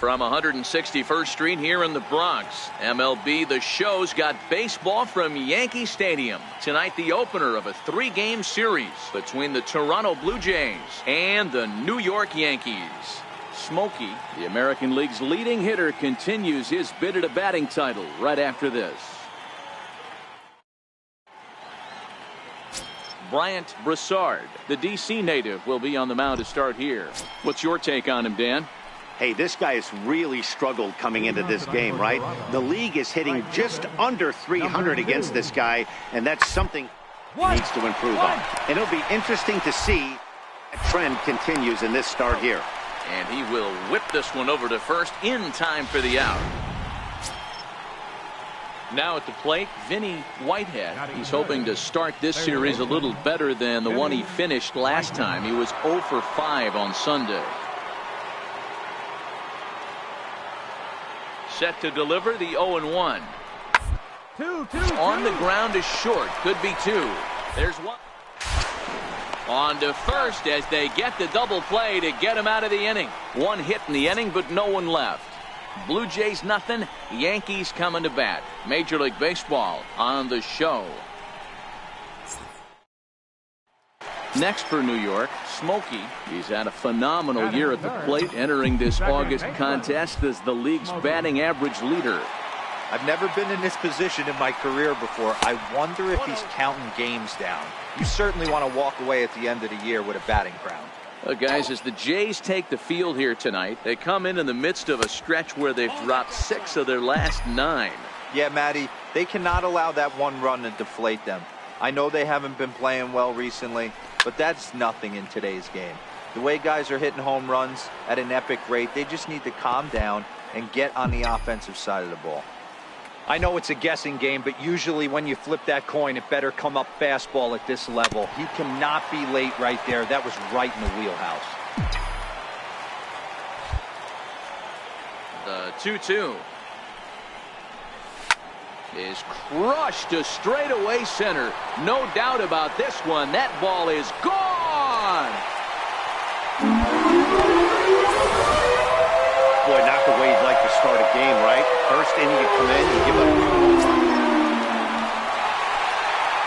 From 161st Street here in the Bronx, MLB The Show's got baseball from Yankee Stadium. Tonight, the opener of a 3-game series between the Toronto Blue Jays and the New York Yankees. Smokey, the American League's leading hitter, continues his bid at a batting title right after this. Bryant Broussard, the D.C. native, will be on the mound to start here. What's your take on him, Dan? Hey, this guy has really struggled coming into this game, right? The league is hitting just under 300 against this guy, and that's something he needs to improve on. And it'll be interesting to see if that trend continues in this start here. And he will whip this one over to first in time for the out. Now at the plate, Vinny Whitehead. He's hoping to start this series a little better than the one he finished last time. He was 0 for 5 on Sunday. Set to deliver the 0-1. On the ground is short. Could be 2. There's 1. On to first as they get the double play to get him out of the inning. 1 hit in the inning, but no one left. Blue Jays nothing. Yankees coming to bat. Major League Baseball on The Show. Next for New York, Smokey. He's had a phenomenal year at the plate, entering this August contest as the league's batting average leader. I've never been in this position in my career before. I wonder if he's counting games down. You certainly want to walk away at the end of the year with a batting crown. Well, guys, as the Jays take the field here tonight, they come in the midst of a stretch where they've dropped 6 of their last 9. Yeah, Matty, they cannot allow that one run to deflate them. I know they haven't been playing well recently, but that's nothing in today's game. The way guys are hitting home runs at an epic rate, they just need to calm down and get on the offensive side of the ball. I know it's a guessing game, but usually when you flip that coin, it better come up fastball at this level. He cannot be late right there. That was right in the wheelhouse. The 2-2 is crushed to straightaway center. No doubt about this one. That ball is gone. Boy, not the way you'd like to start a game, right? First inning, you come in, you give up.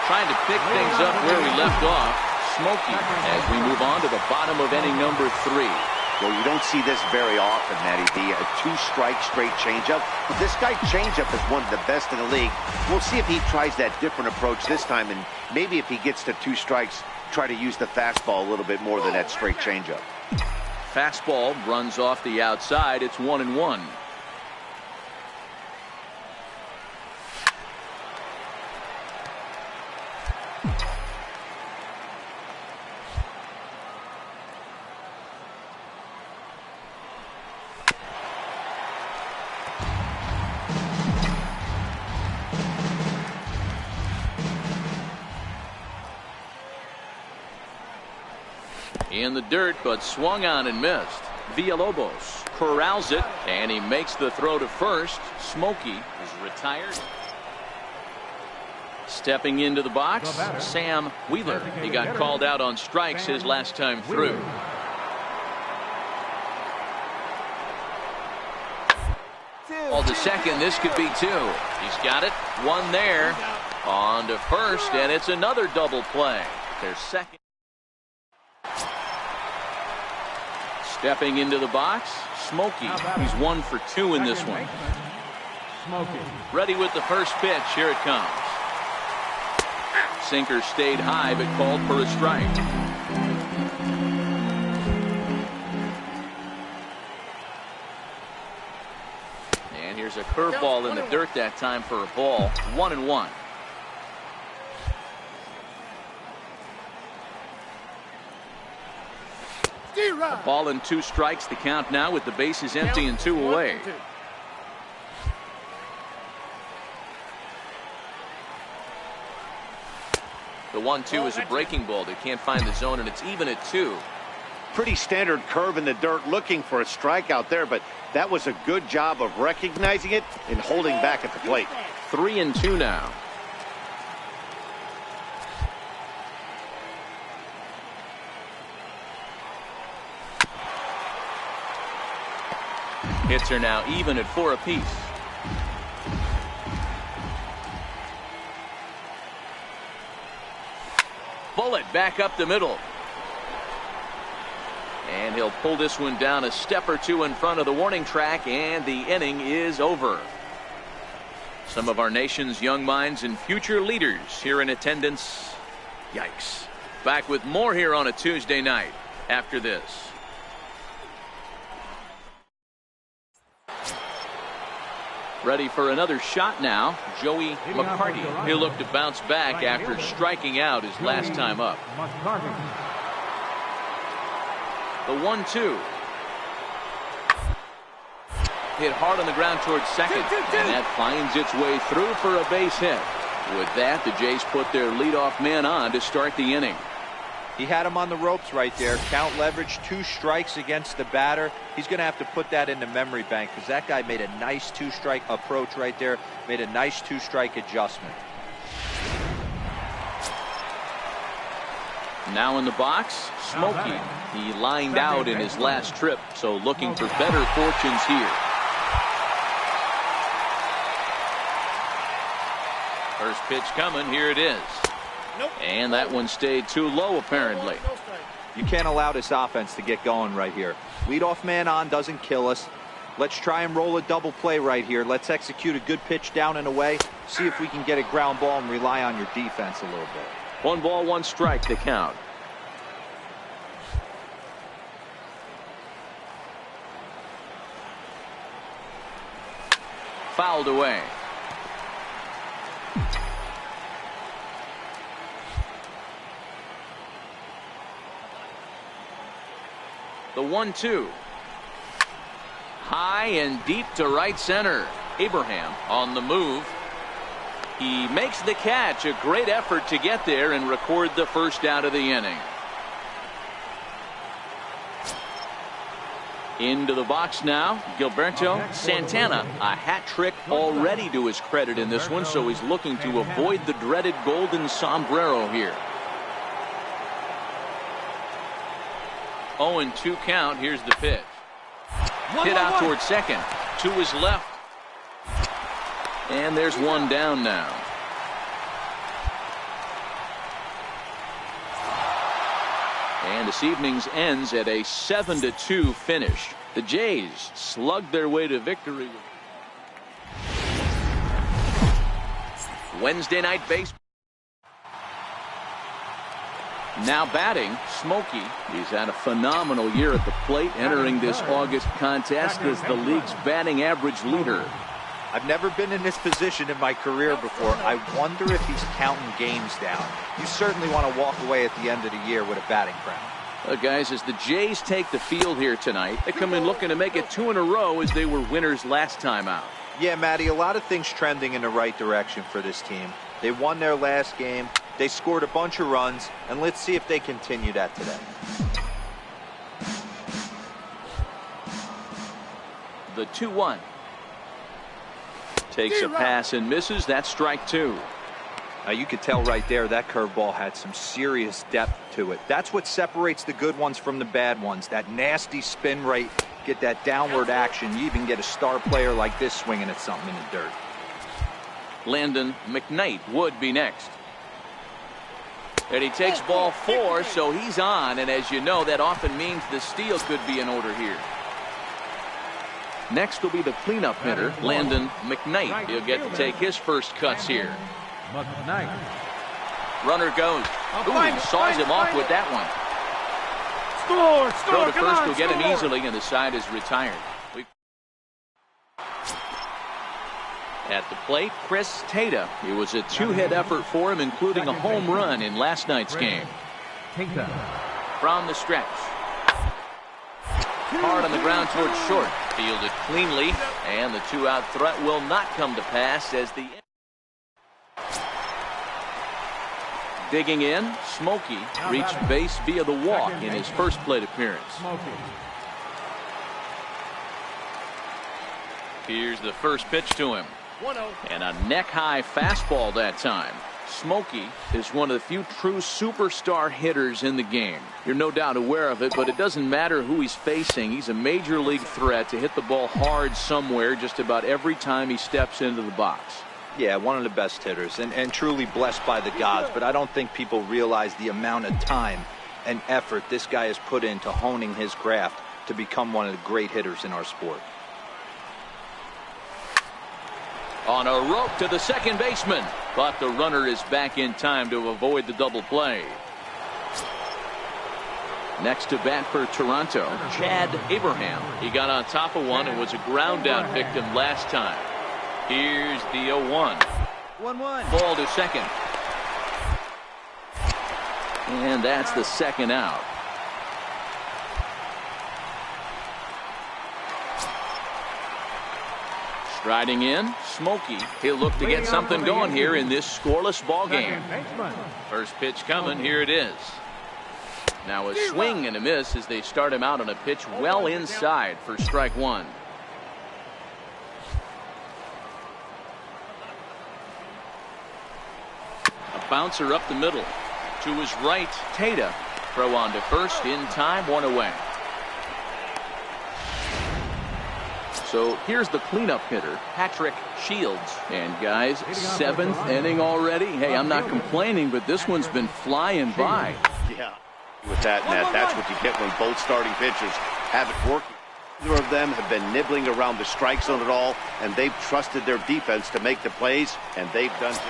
Trying to pick things up where we left off. Smokey as we move on to the bottom of inning number 3. Well, you don't see this very often, Matty D. A 2-strike straight changeup. But this guy changeup is one of the best in the league. We'll see if he tries that different approach this time, and maybe if he gets to 2 strikes, try to use the fastball a little bit more than that straight changeup. Fastball runs off the outside. It's 1-1. In the dirt, but swung on and missed. Villalobos corrals it, and he makes the throw to first. Smokey is retired. Stepping into the box, Sam Wheeler. He got called out on strikes his last time through. Ball to second. This could be 2. He's got it. 1 there. On to first, and it's another double play. Their second. Stepping into the box, Smokey. He's 1 for 2 in this one. Ready with the first pitch. Here it comes. Sinker stayed high, but called for a strike. And here's a curveball in the dirt that time for a ball. 1-1. A ball and 2 strikes, the count now with the bases empty and 2 away. The 1-2 is a breaking ball. They can't find the zone, and it's even at 2. Pretty standard curve in the dirt, looking for a strikeout there, but that was a good job of recognizing it and holding back at the plate. 3-2 now. Hits are now even at 4 apiece. Bullet back up the middle. And he'll pull this one down a step or 2 in front of the warning track, and the inning is over. Some of our nation's young minds and future leaders here in attendance. Yikes. Back with more here on a Tuesday night after this. Ready for another shot now, Joey McCarty. He'll look to bounce back after striking out his last time up. The 1-2. Hit hard on the ground towards second, and that finds its way through for a base hit. With that, the Jays put their leadoff man on to start the inning. He had him on the ropes right there. Count leverage, 2 strikes against the batter. He's going to have to put that in the memory bank because that guy made a nice 2-strike approach right there. Made a nice 2-strike adjustment. Now in the box, Smokey. He lined out in his last trip, so looking for better fortunes here. First pitch coming. Here it is. And that one stayed too low, apparently. You can't allow this offense to get going right here. Leadoff man on doesn't kill us. Let's try and roll a double play right here. Let's execute a good pitch down and away. See if we can get a ground ball and rely on your defense a little bit. 1 ball, 1 strike to count. fouled away. The 1-2. High and deep to right center. Abraham on the move. He makes the catch. A great effort to get there and record the first out of the inning. Into the box now, Gilberto Santana. A hat trick already to his credit in this one, so he's looking to avoid the dreaded golden sombrero here. 0-2 count. Here's the pitch. Hit out towards second. To his left. And there's one down now. And this evening's ends at a 7-2 finish. The Jays slugged their way to victory. Wednesday night baseball. Now batting, Smokey. He's had a phenomenal year at the plate, entering this August contest as the league's batting average leader. I've never been in this position in my career before. I wonder if he's counting games down. You certainly want to walk away at the end of the year with a batting crown. Well, guys, as the Jays take the field here tonight, they come in looking to make it 2 in a row as they were winners last time out. Yeah, Matty, a lot of things trending in the right direction for this team. They won their last game. They scored a bunch of runs, and let's see if they continue that today. The 2-1. Takes a pass and misses. That's strike 2. Now you could tell right there that curveball had some serious depth to it. That's what separates the good ones from the bad ones. That nasty spin rate, get that downward action. You even get a star player like this swinging at something in the dirt. Landon McKnight would be next. And he takes ball 4, so he's on. And as you know, that often means the steal could be in order here. Next will be the cleanup hitter, Landon McKnight. He'll get to take his first cuts here. Runner goes. Ooh, he saws him off with that one. Throw to first will get him easily, and the side is retired. At the plate, Chris Tata. It was a 2-hit effort for him, including a home run in last night's game. From the stretch. Hard on the ground towards short. Fielded cleanly, and the 2-out threat will not come to pass as the... Digging in, Smokey reached base via the walk in his first plate appearance. Here's the first pitch to him. And a neck-high fastball that time. Smokey is one of the few true superstar hitters in the game. You're no doubt aware of it, but it doesn't matter who he's facing. He's a major league threat to hit the ball hard somewhere just about every time he steps into the box. Yeah, one of the best hitters and truly blessed by the gods, but I don't think people realize the amount of time and effort this guy has put into honing his craft to become one of the great hitters in our sport. On a rope to the second baseman, but the runner is back in time to avoid the double play. Next to bat for Toronto, Chad Abraham. He got on top of one and was a ground out victim last time. Here's the 0-1. 1-1. Ball to second. And that's the second out. Striding in, Smokey. He'll look to get something going here in this scoreless ball game. First pitch coming. Here it is. Now a swing and a miss as they start him out on a pitch well inside for strike 1. A bouncer up the middle. To his right, Tata. Throw on to first in time, 1 away. So here's the cleanup hitter, Patrick Shields. And guys, 7th inning already. Hey, I'm not complaining, but this one's been flying by. Yeah, with that, Matt, that's what you get when both starting pitchers have it working. Neither of them have been nibbling around the strike zone at all, and they've trusted their defense to make the plays, and they've done just.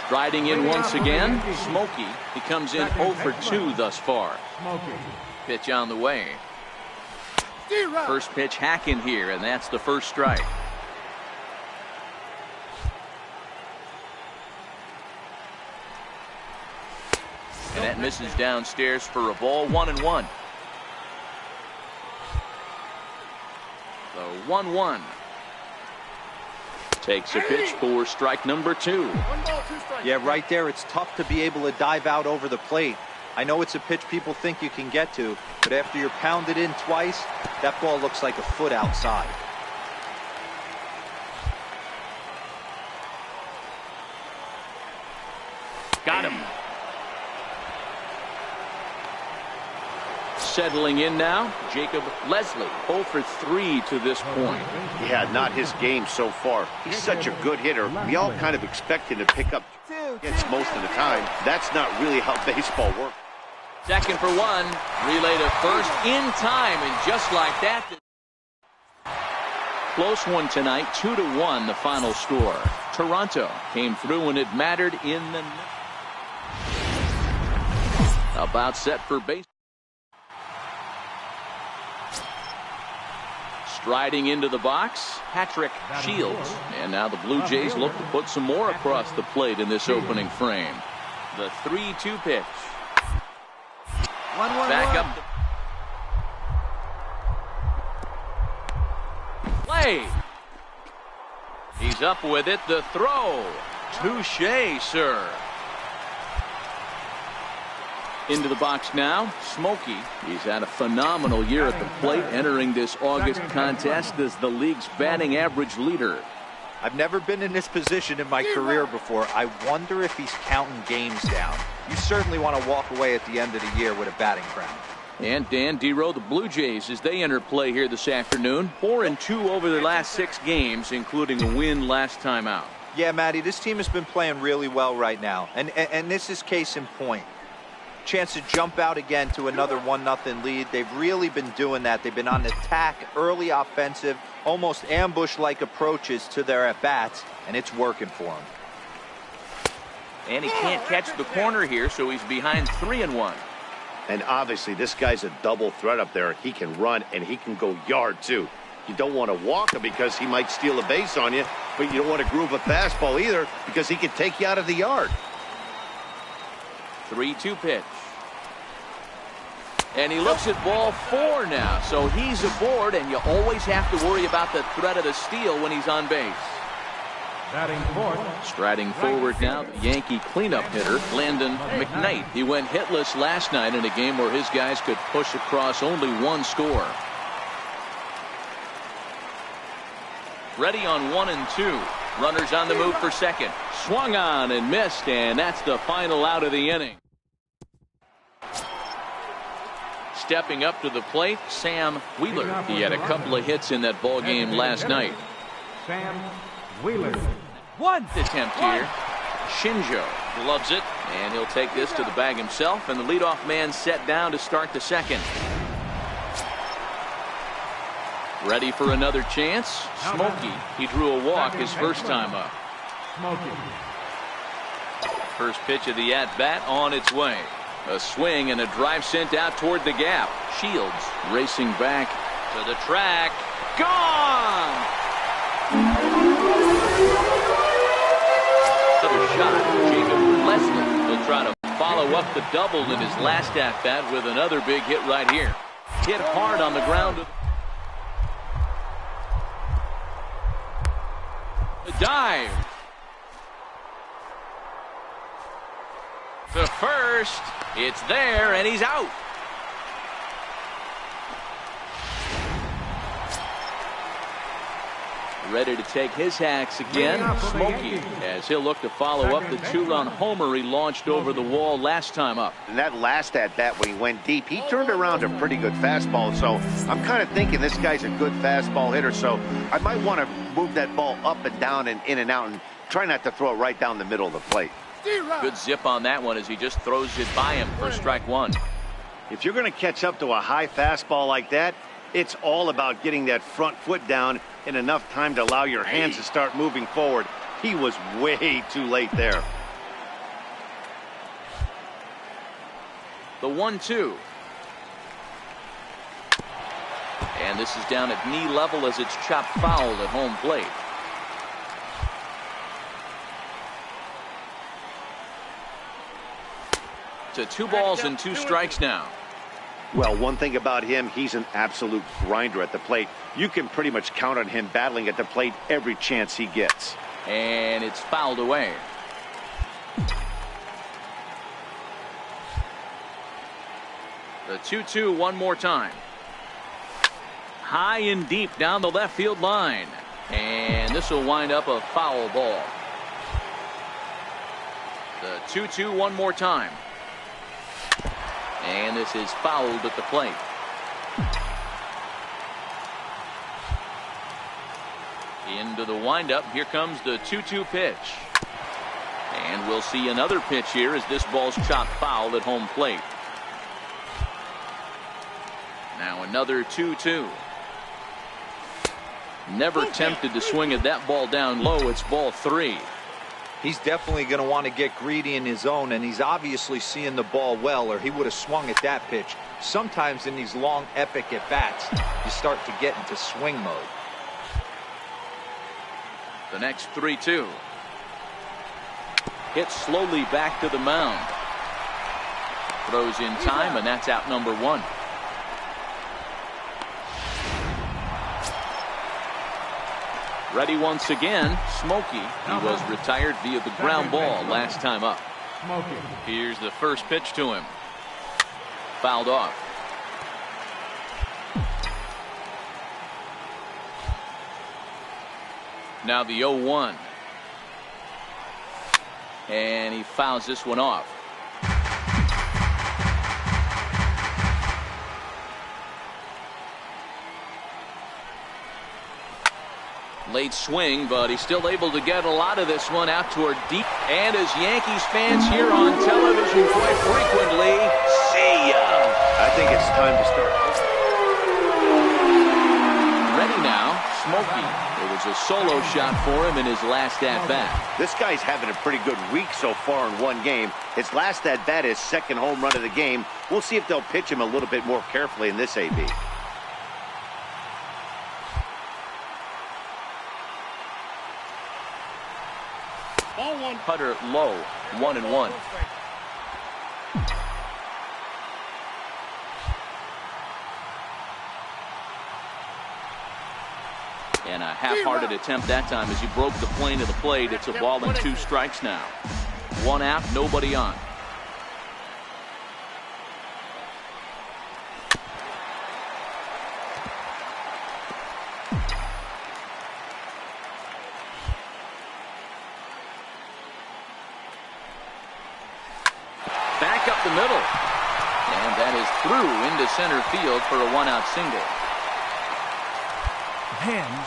Striding in once again, Smokey. He comes in 0 for 2 thus far. Pitch on the way. First pitch hacking here, and that's the first strike. And that misses downstairs for a ball. 1-1. The 1-1. Takes a pitch for strike number 2. Yeah, right there, it's tough to be able to dive out over the plate. I know it's a pitch people think you can get to, but after you're pounded in twice, that ball looks like a foot outside. Got him. Settling in now, Jacob Leslie, 0 for 3 to this point. Yeah, not his game so far. He's such a good hitter. We all kind of expect him to pick up hits most of the time. That's not really how baseball works. Second for 1. Relay to first in time, and just like that. Close one tonight, 2-1 the final score. Toronto came through when it mattered in the... About set for base. Striding into the box, Patrick Shields. And now the Blue Jays look to put some more across the plate in this opening frame. The 3-2 pitch. Back up. Play. He's up with it. The throw. Touché, sir. Into the box now, Smokey. He's had a phenomenal year at the plate, entering this August contest as the league's batting average leader. I've never been in this position in my career before. I wonder if he's counting games down. You certainly want to walk away at the end of the year with a batting crown. And Dan Dero, the Blue Jays, as they enter play here this afternoon, 4-2 over their last 6 games, including a win last time out. Yeah, Matty, this team has been playing really well right now, and this is case in point. Chance to jump out again to another 1-0 lead. They've really been doing that. They've been on attack, early offensive, almost ambush-like approaches to their at-bats, and it's working for them. And he can't catch the corner here, so he's behind 3-1. And obviously, this guy's a double threat up there. He can run, and he can go yard, too. You don't want to walk him because he might steal a base on you, but you don't want to groove a fastball either because he can take you out of the yard. 3-2 pitch. And he looks at ball 4 now, so he's aboard, and you always have to worry about the threat of the steal when he's on base. Striding forward now, the Yankee cleanup hitter, Landon McKnight. He went hitless last night in a game where his guys could push across only 1 score. Ready on 1 and 2. Runners on the move for second. Swung on and missed, and that's the final out of the inning. Stepping up to the plate, Sam Wheeler. He had a couple of hits in that ball game last night. Sam Wheeler. One attempt here. Shinjo gloves it, and he'll take this to the bag himself, and the leadoff man set down to start the second. Ready for another chance. Smokey. He drew a walk his first time up. First pitch of the at-bat on its way. A swing and a drive sent out toward the gap. Shields racing back to the track. Gone! Another shot. Jacob Leslie will try to follow up the double in his last at-bat with another big hit right here. Hit hard on the ground. The dive. To first. It's there, and he's out. Ready to take his hacks again. Smokey, as he'll look to follow up the 2-run homer he launched over the wall last time up. And that last at-bat when he went deep, he turned around a pretty good fastball. So I'm kind of thinking this guy's a good fastball hitter. So I might want to move that ball up and down and in and out and try not to throw it right down the middle of the plate. Good zip on that one as he just throws it by him for strike 1. If you're going to catch up to a high fastball like that, it's all about getting that front foot down in enough time to allow your hands to start moving forward. He was way too late there. The 1-2. And this is down at knee level as it's chopped foul at home plate. To 2 balls and 2 strikes now. Well, one thing about him, he's an absolute grinder at the plate. You can pretty much count on him battling at the plate every chance he gets. And it's fouled away. The 2-2 one more time. High and deep down the left field line. And this will wind up a foul ball. The 2-2 one more time. And this is fouled at the plate. Into the windup. Here comes the 2-2 pitch. And we'll see another pitch here as this ball's chopped foul at home plate. Now another 2-2. Never tempted to swing at that ball down low. It's ball 3. He's definitely going to want to get greedy in his zone, and he's obviously seeing the ball well, or he would have swung at that pitch. Sometimes in these long, epic at-bats, you start to get into swing mode. The next 3-2. Hit slowly back to the mound. Throws in time, and that's out number 1. Ready once again, Smokey. He was retired via the ground ball last time up. Here's the first pitch to him. Fouled off. Now the 0-1. And he fouls this one off. Late swing, but he's still able to get a lot of this one out toward deep. And as Yankees fans here on television quite frequently, see ya! I think it's time to start. Ready now, Smokey. It was a solo shot for him in his last at-bat. This guy's having a pretty good week so far in one game. His last at-bat is second home run of the game. We'll see if they'll pitch him a little bit more carefully in this AB. Putter low, 1-1. And a half-hearted attempt that time as he broke the plane of the plate. It's a ball and 2 strikes now. 1 out, nobody on. Back up the middle. And that is through into center field for a 1-out single.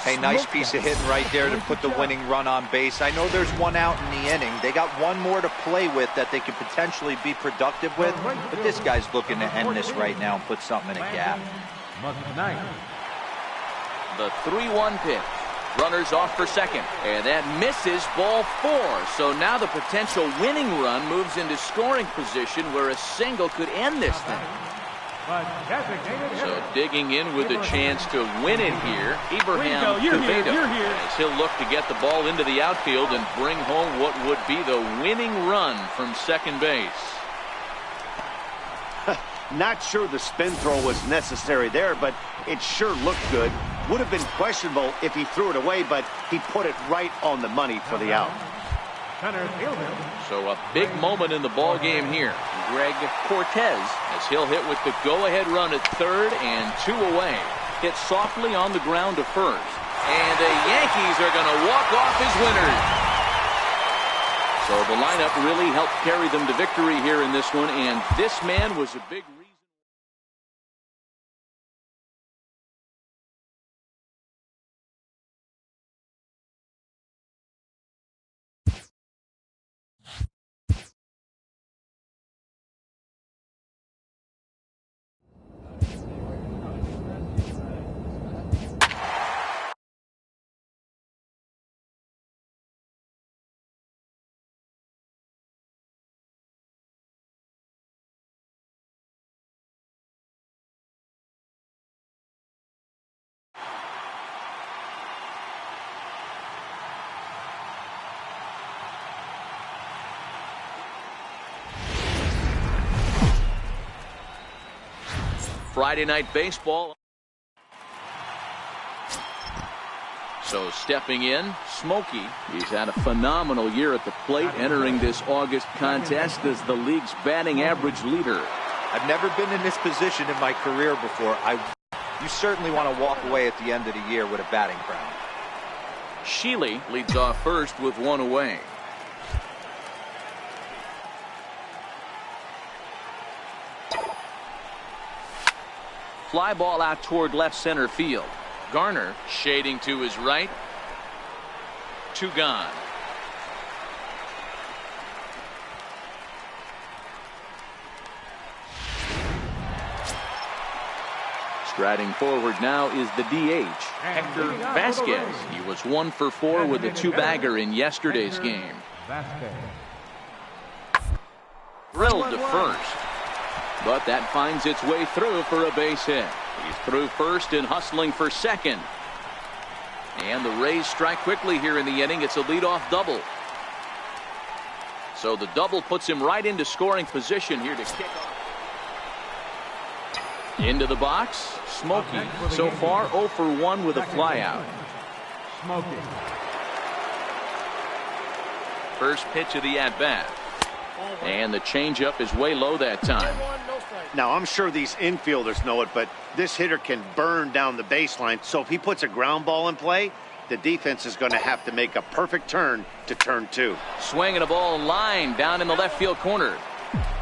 Hey, nice piece of hitting right there to put the winning run on base. I know there's 1 out in the inning. They got 1 more to play with that they could potentially be productive with. But this guy's looking to end this right now and put something in a gap. The 3-1 pitch. Runners off for second. And that misses, ball 4. So now the potential winning run moves into scoring position where a single could end this thing. So digging in with a chance to win it here, Abraham Quevedo, as he'll look to get the ball into the outfield and bring home what would be the winning run from second base. Not sure the spin throw was necessary there, but it sure looked good. Would have been questionable if he threw it away, but he put it right on the money for the out. So a big moment in the ball game here. Greg Cortez, as he'll hit with the go-ahead run at third and 2 away. Hit softly on the ground to first. And the Yankees are going to walk off as winners. So the lineup really helped carry them to victory here in this one, and this man was a big reason. Friday Night Baseball. So stepping in, Smokey. He's had a phenomenal year at the plate, entering this August contest as the league's batting average leader. I've never been in this position in my career before. You certainly want to walk away at the end of the year with a batting crown. Sheely leads off first with one away. Fly ball out toward left center field. Garner shading to his right. 2 gone. Striding forward now is the DH, Hector Vasquez. He was 1 for 4 with a 2-bagger in yesterday's game. Drilled to first, but that finds its way through for a base hit. He's through first and hustling for second. And the Rays strike quickly here in the inning. It's a leadoff double. So the double puts him right into scoring position here to kick off. Into the box, Smokey. So far 0 for 1 with a flyout. Smokey. First pitch of the at-bat. And the changeup is way low that time. Now, I'm sure these infielders know it, but this hitter can burn down the baseline. So if he puts a ground ball in play, the defense is going to have to make a perfect turn to turn 2. Swinging a ball line down in the left field corner.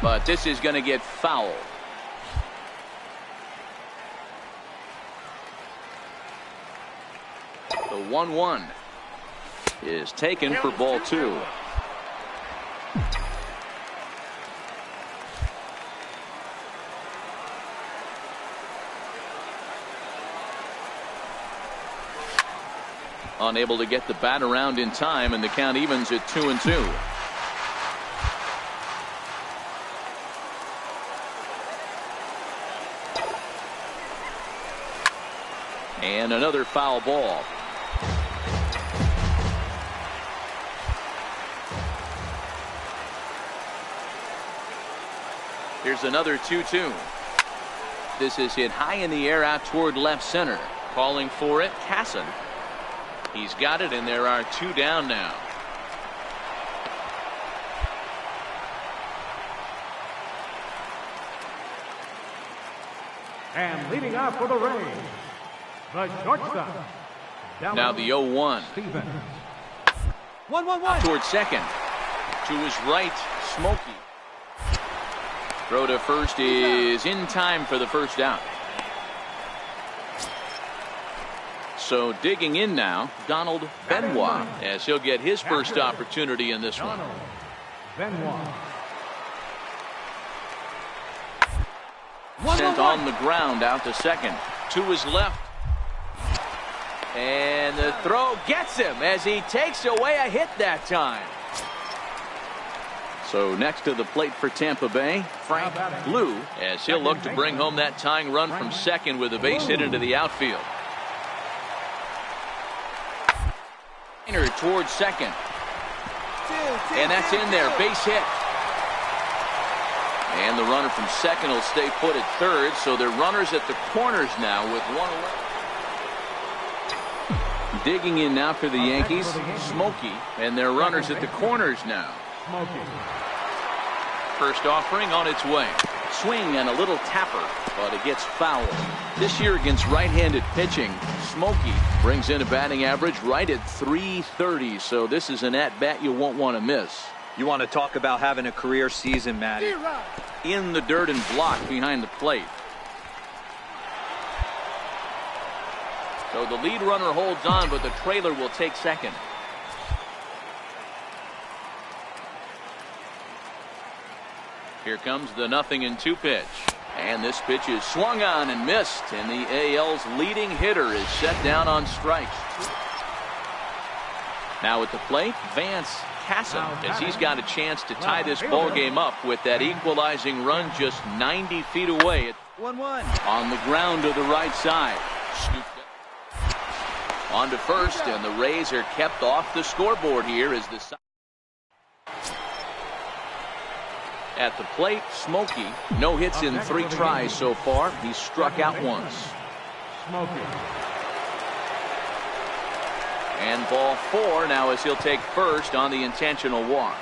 But this is going to get foul. The 1-1 is taken for ball 2. Unable to get the bat around in time, and the count evens at 2-2. And another foul ball. Here's another 2-2. This is hit high in the air out toward left center. Calling for it, Casson. He's got it, and there are 2 down now. And leading off for the Rays, the shortstop. Now the 0-1. Stevens. 1-1-1. Toward second. To his right, Smokey. Throw to first is in time for the first out. So digging in now, Donald Benoit, as he'll get his first opportunity in this one. Benoit. Sent on the ground out to second. To his left. And the throw gets him as he takes away a hit that time. So next to the plate for Tampa Bay, Frank Blue, as he'll look to bring home that tying run from second with a base hit into the outfield. Towards second. And that's in there. Base hit. And the runner from second will stay put at third. So they're runners at the corners now with 1 away. Digging in now for the Yankees, Smokey. And they're runners at the corners now. Smokey. First offering on its way. Swing and a little tapper, but it gets fouled. This year against right-handed pitching, Smokey brings in a batting average right at .330, so this is an at-bat you won't want to miss. You want to talk about having a career season, Matty. In the dirt and blocked behind the plate. So the lead runner holds on, but the trailer will take second. Here comes the 0-2 pitch. And this pitch is swung on and missed. And the AL's leading hitter is set down on strikes. Now at the plate, Vance Casson, as he's got a chance to tie this ball game up with that equalizing run just 90 feet away. 1-1. On the ground to the right side. Scooped up. On to first, and the Rays are kept off the scoreboard here as the At the plate, Smokey. No hits in 3 tries so far. He's struck out once. Smokey. And ball 4 now as he'll take first on the intentional walk.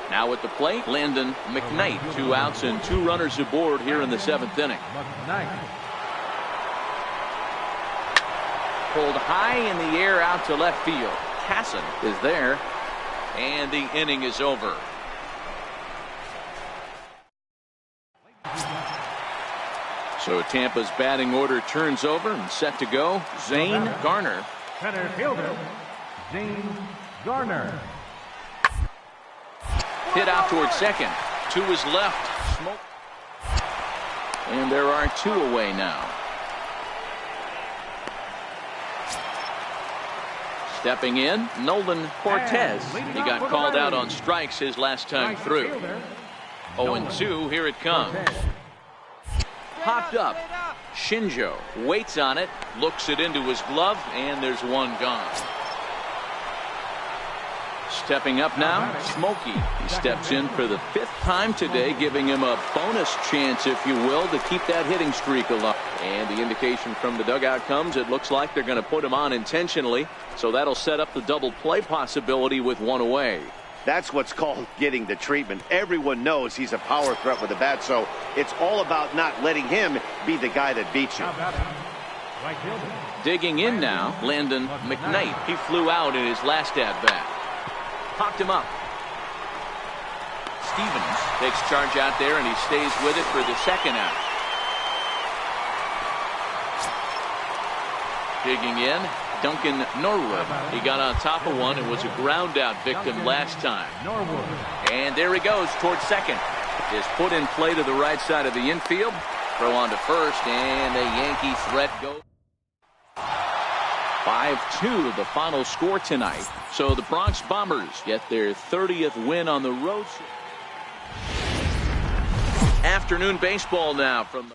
Now at the plate, Landon McKnight. 2 outs and 2 runners aboard here in the 7th inning. Pulled high in the air out to left field. Casson is there. And the inning is over. So Tampa's batting order turns over and set to go. Zane Garner. Center fielder, Zane Garner. Hit out towards second. 2 is left. Smoke. And there are 2 away now. Stepping in, Nolan Cortez. He got called out on strikes his last time through. 0-2, here it comes. Popped up. Shinjo waits on it, looks it into his glove, and there's 1 gone. Stepping up now, Smokey. He steps in for the 5th time today, giving him a bonus chance, if you will, to keep that hitting streak alive. And the indication from the dugout comes, it looks like they're going to put him on intentionally, so that'll set up the double play possibility with 1 away. That's what's called getting the treatment. Everyone knows he's a power threat with the bat, so it's all about not letting him be the guy that beats you. Digging in now, Landon McKnight. He flew out in his last at-bat. Popped him up. Stevens takes charge out there, and he stays with it for the 2nd out. Digging in, Duncan Norwood. He got on top of one and was a ground out victim last time. And there he goes towards second. Is put in play to the right side of the infield. Throw on to first, and the Yankee threat goes. 5-2 the final score tonight. So the Bronx Bombers get their 30th win on the road. Afternoon baseball now from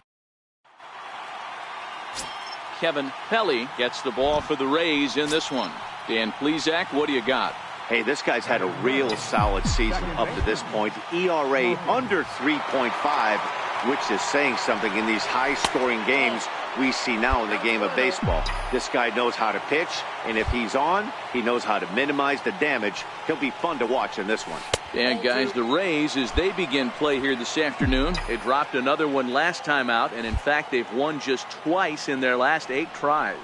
Kevin Pelly gets the ball for the Rays in this one. Dan Plesac, what do you got? Hey, this guy's had a real solid season up to this point. ERA under 3.5, which is saying something in these high-scoring games we see now in the game of baseball. This guy knows how to pitch, and if he's on, he knows how to minimize the damage. He'll be fun to watch in this one. And guys, the Rays, as they begin play here this afternoon, they dropped another one last time out, and in fact, they've won just twice in their last 8 tries.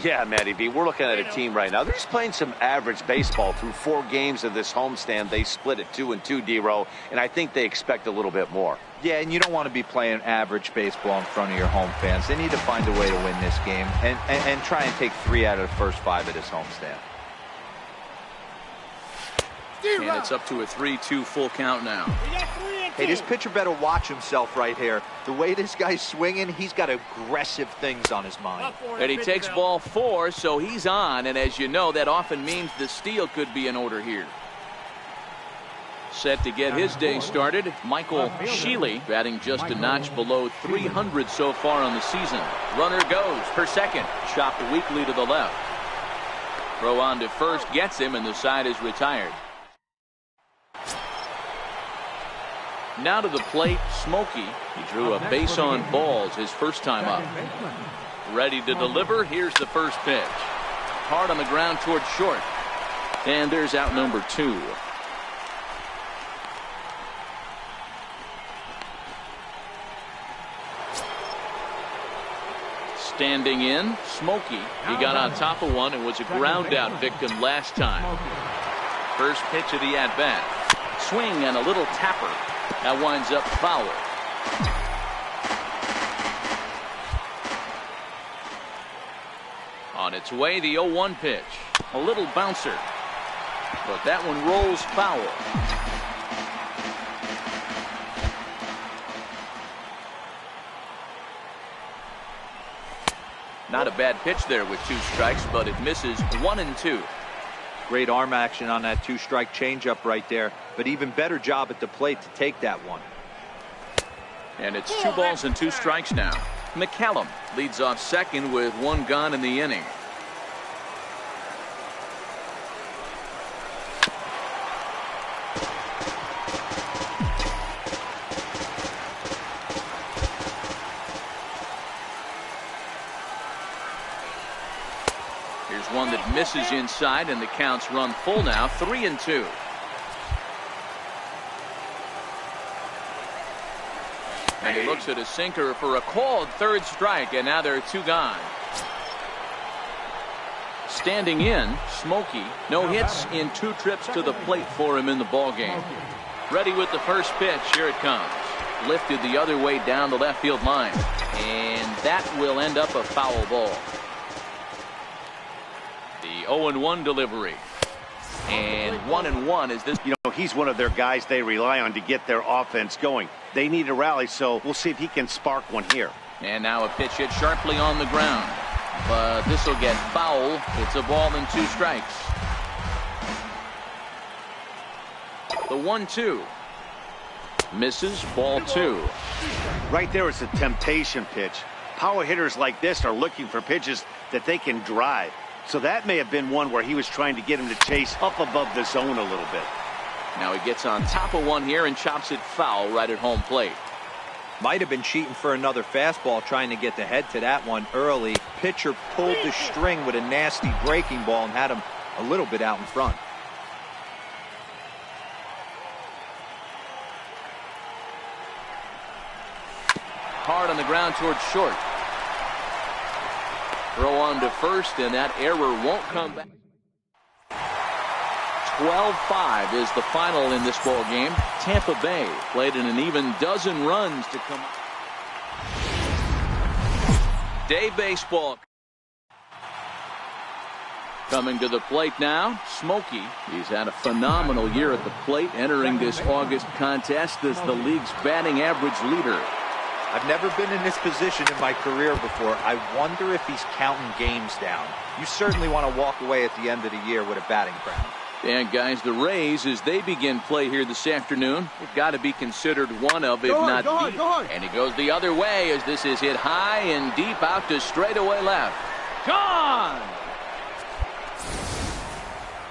Yeah, Matty B, we're looking at a team right now. They're just playing some average baseball through 4 games of this homestand. They split at 2-2, D-Row, and I think they expect a little bit more. Yeah, and you don't want to be playing average baseball in front of your home fans. They need to find a way to win this game and try and take 3 out of the first 5 at this homestand. And it's up to a 3-2 full count now. Hey, this pitcher better watch himself right here. The way this guy's swinging, he's got aggressive things on his mind. And he takes ball 4, so he's on. And as you know, that often means the steal could be in order here. Set to get his day started, Michael Shealy, batting just a notch below 300 so far on the season. Runner goes per second, chopped weakly to the left. Throw on to first gets him, and the side is retired. Now to the plate, Smokey. He drew a base on balls his first time up. Ready to deliver. Here's the first pitch. Hard on the ground towards short. And there's out number 2. Standing in, Smokey. He got on top of one and was a ground out victim last time. First pitch of the at-bat. Swing and a little tapper. That winds up foul. On its way, the 0-1 pitch. A little bouncer. But that one rolls foul. Not a bad pitch there with 2 strikes, but it misses 1-2. Great arm action on that 2-strike changeup right there, but even better job at the plate to take that one. And it's 2 balls and 2 strikes now. McCallum leads off second with 1 gone in the inning. Here's one that misses inside, and the count's run full now, 3-2. And he looks at a sinker for a called third strike, and now there are 2 gone. Standing in, Smokey. No hits in 2 trips to the plate for him in the ballgame. Ready with the first pitch. Here it comes. Lifted the other way down the left field line. And that will end up a foul ball. The 0-1 delivery. And 1-1 is this. You know, he's one of their guys they rely on to get their offense going. They need a rally, so we'll see if he can spark one here. And now a pitch hit sharply on the ground. But this will get foul. It's a ball and 2 strikes. The 1-2. Misses, ball 2. Right there is a temptation pitch. Power hitters like this are looking for pitches that they can drive. So that may have been one where he was trying to get him to chase up above the zone a little bit. Now he gets on top of one here and chops it foul right at home plate. Might have been cheating for another fastball, trying to get the head to that one early. Pitcher pulled the string with a nasty breaking ball and had him a little bit out in front. Hard on the ground towards short. Throw on to first, and that error won't come back. 12-5 is the final in this ball game. Tampa Bay played in an even dozen runs to come. Day baseball. Coming to the plate now, Smokey. He's had a phenomenal year at the plate, entering this August contest as the league's batting average leader. I've never been in this position in my career before. I wonder if he's counting games down. You certainly want to walk away at the end of the year with a batting crown. And guys, the Rays, as they begin play here this afternoon, they've got to be considered one of, if not the. And he goes the other way as this is hit high and deep out to straightaway left. Gone!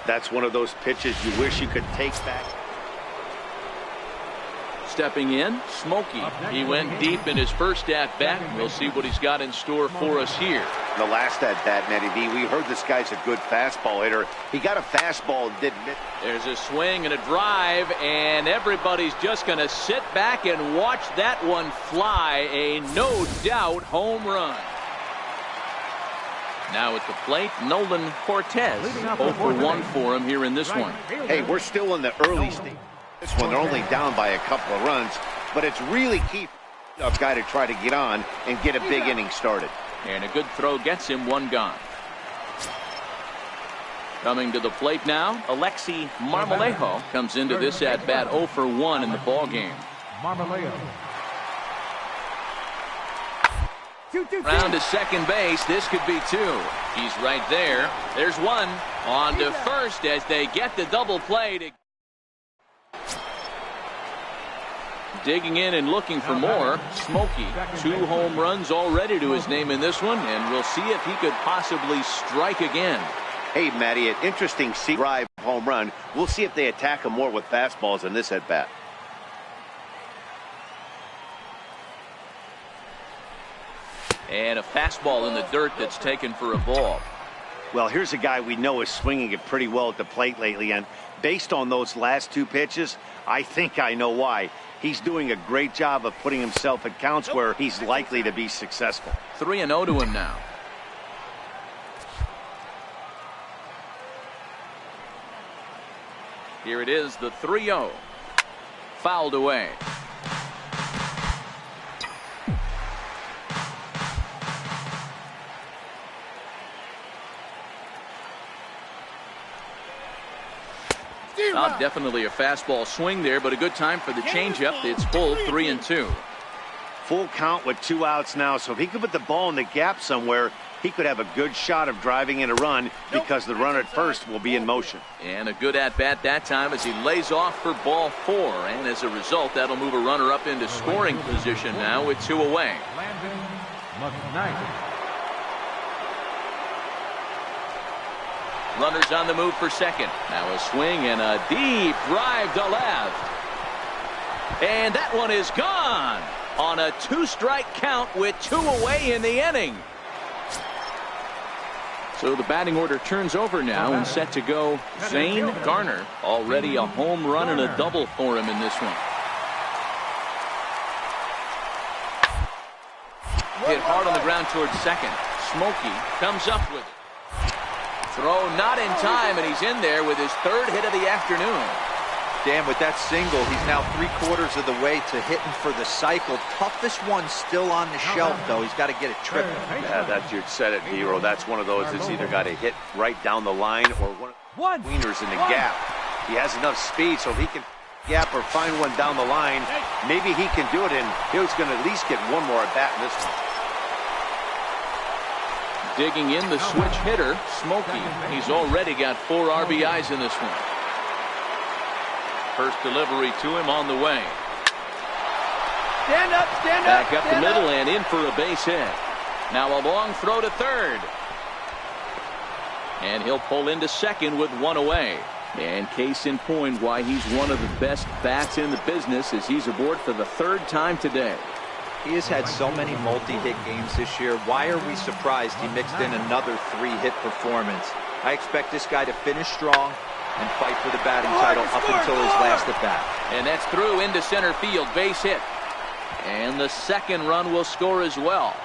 That's one of those pitches you wish you could take back. Stepping in, Smokey. He went deep in his first at-bat. We'll see what he's got in store for us here. The last at-bat, Matty B, we heard this guy's a good fastball hitter. He got a fastball and didn't hit. There's a swing and a drive, and everybody's just going to sit back and watch that one fly. A no-doubt home run. Now at the plate, Nolan Cortez. 0 for 1 for him here in this one. Hey, we're still in the early stage. This one, they're only down by a couple of runs, but it's really key for a guy to try to get on and get a big inning started. And a good throw gets him 1 gone. Coming to the plate now, Alexi Marmolejo comes into this at-bat 0 for 1 in the ballgame. Round to second base. This could be 2. He's right there. There's 1. On to first as they get the double play to. Digging in and looking for more. Smokey, 2 home runs already to his name in this one, and we'll see if he could possibly strike again. Hey, Matty, an interesting drive home run. We'll see if they attack him more with fastballs in this at-bat. And a fastball in the dirt that's taken for a ball. Well, here's a guy we know is swinging it pretty well at the plate lately, and based on those last 2 pitches, I think I know why. He's doing a great job of putting himself at counts where he's likely to be successful. 3-0 to him now. Here it is, the 3-0. Fouled away. Definitely a fastball swing there, but a good time for the changeup. It's full, 3-2. Full count with 2 outs now, so if he could put the ball in the gap somewhere, he could have a good shot of driving in a run because the runner at first will be in motion. And a good at-bat that time as he lays off for ball 4, and as a result, that'll move a runner up into scoring position now with 2 away. Runners on the move for second. Now a swing and a deep drive to left. And that one is gone on a 2-strike count with 2 away in the inning. So the batting order turns over now, and set to go Zane Garner. Already a home run and a double for him in this one. Hit hard on the ground towards second. Smokey comes up with it. Throw not in time, and he's in there with his third hit of the afternoon. Dan, with that single, he's now 3/4 of the way to hitting for the cycle. Toughest one still on the shelf, though. He's got to get it tripping. Yeah, you said it, Hero. That's one of those that's either got to hit right down the line or one of the wieners in the gap. He has enough speed, so if he can gap or find one down the line, maybe he can do it, and he's going to at least get one more at bat in this one. Digging in the switch hitter, Smokey. He's already got 4 RBIs in this one. First delivery to him on the way. Stand up, stand up. Back up the middle and in for a base hit. Now a long throw to third. And he'll pull into second with 1 away. And case in point why he's one of the best bats in the business as he's aboard for the 3rd time today. He has had so many multi-hit games this year. Why are we surprised he mixed in another 3-hit performance? I expect this guy to finish strong and fight for the batting title up until his last at bat. And that's through into center field, base hit. And the second run will score as well.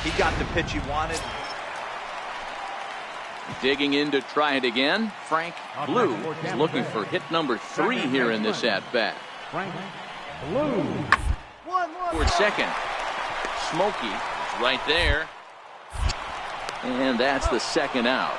He got the pitch he wanted. Digging in to try it again, Frank Blue is looking for hit number 3 here in this at-bat. Frank Blue. Towards second. Smokey is right there. And that's the second out.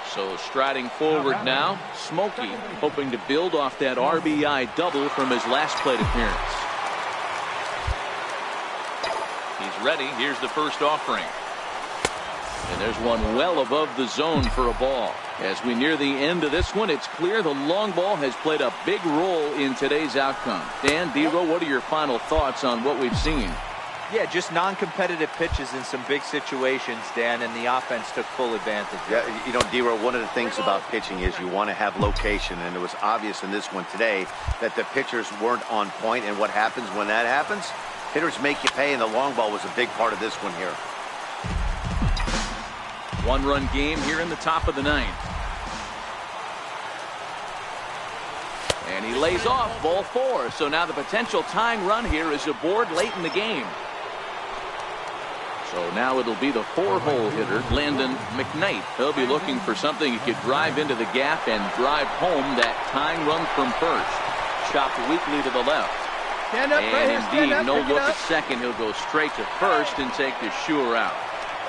So striding forward now, Smokey hoping to build off that RBI double from his last plate appearance. He's ready. Here's the first offering. And there's one well above the zone for a ball. As we near the end of this one, it's clear the long ball has played a big role in today's outcome. Dan, Dero, what are your final thoughts on what we've seen? Yeah, just non-competitive pitches in some big situations, Dan, and the offense took full advantage. Yeah, you know, Dero, one of the things about pitching is you want to have location, and it was obvious in this one today that the pitchers weren't on point, and what happens when that happens? Hitters make you pay, and the long ball was a big part of this one here. 1-run game here in the top of the 9th. And he lays off ball 4. So now the potential tying run here is aboard late in the game. So now it'll be the 4-hole hitter, Landon McKnight. He'll be looking for something he could drive into the gap and drive home that tying run from first. Chopped weakly to the left. Stand up, and indeed, no look at second. He'll go straight to first and take the sure out.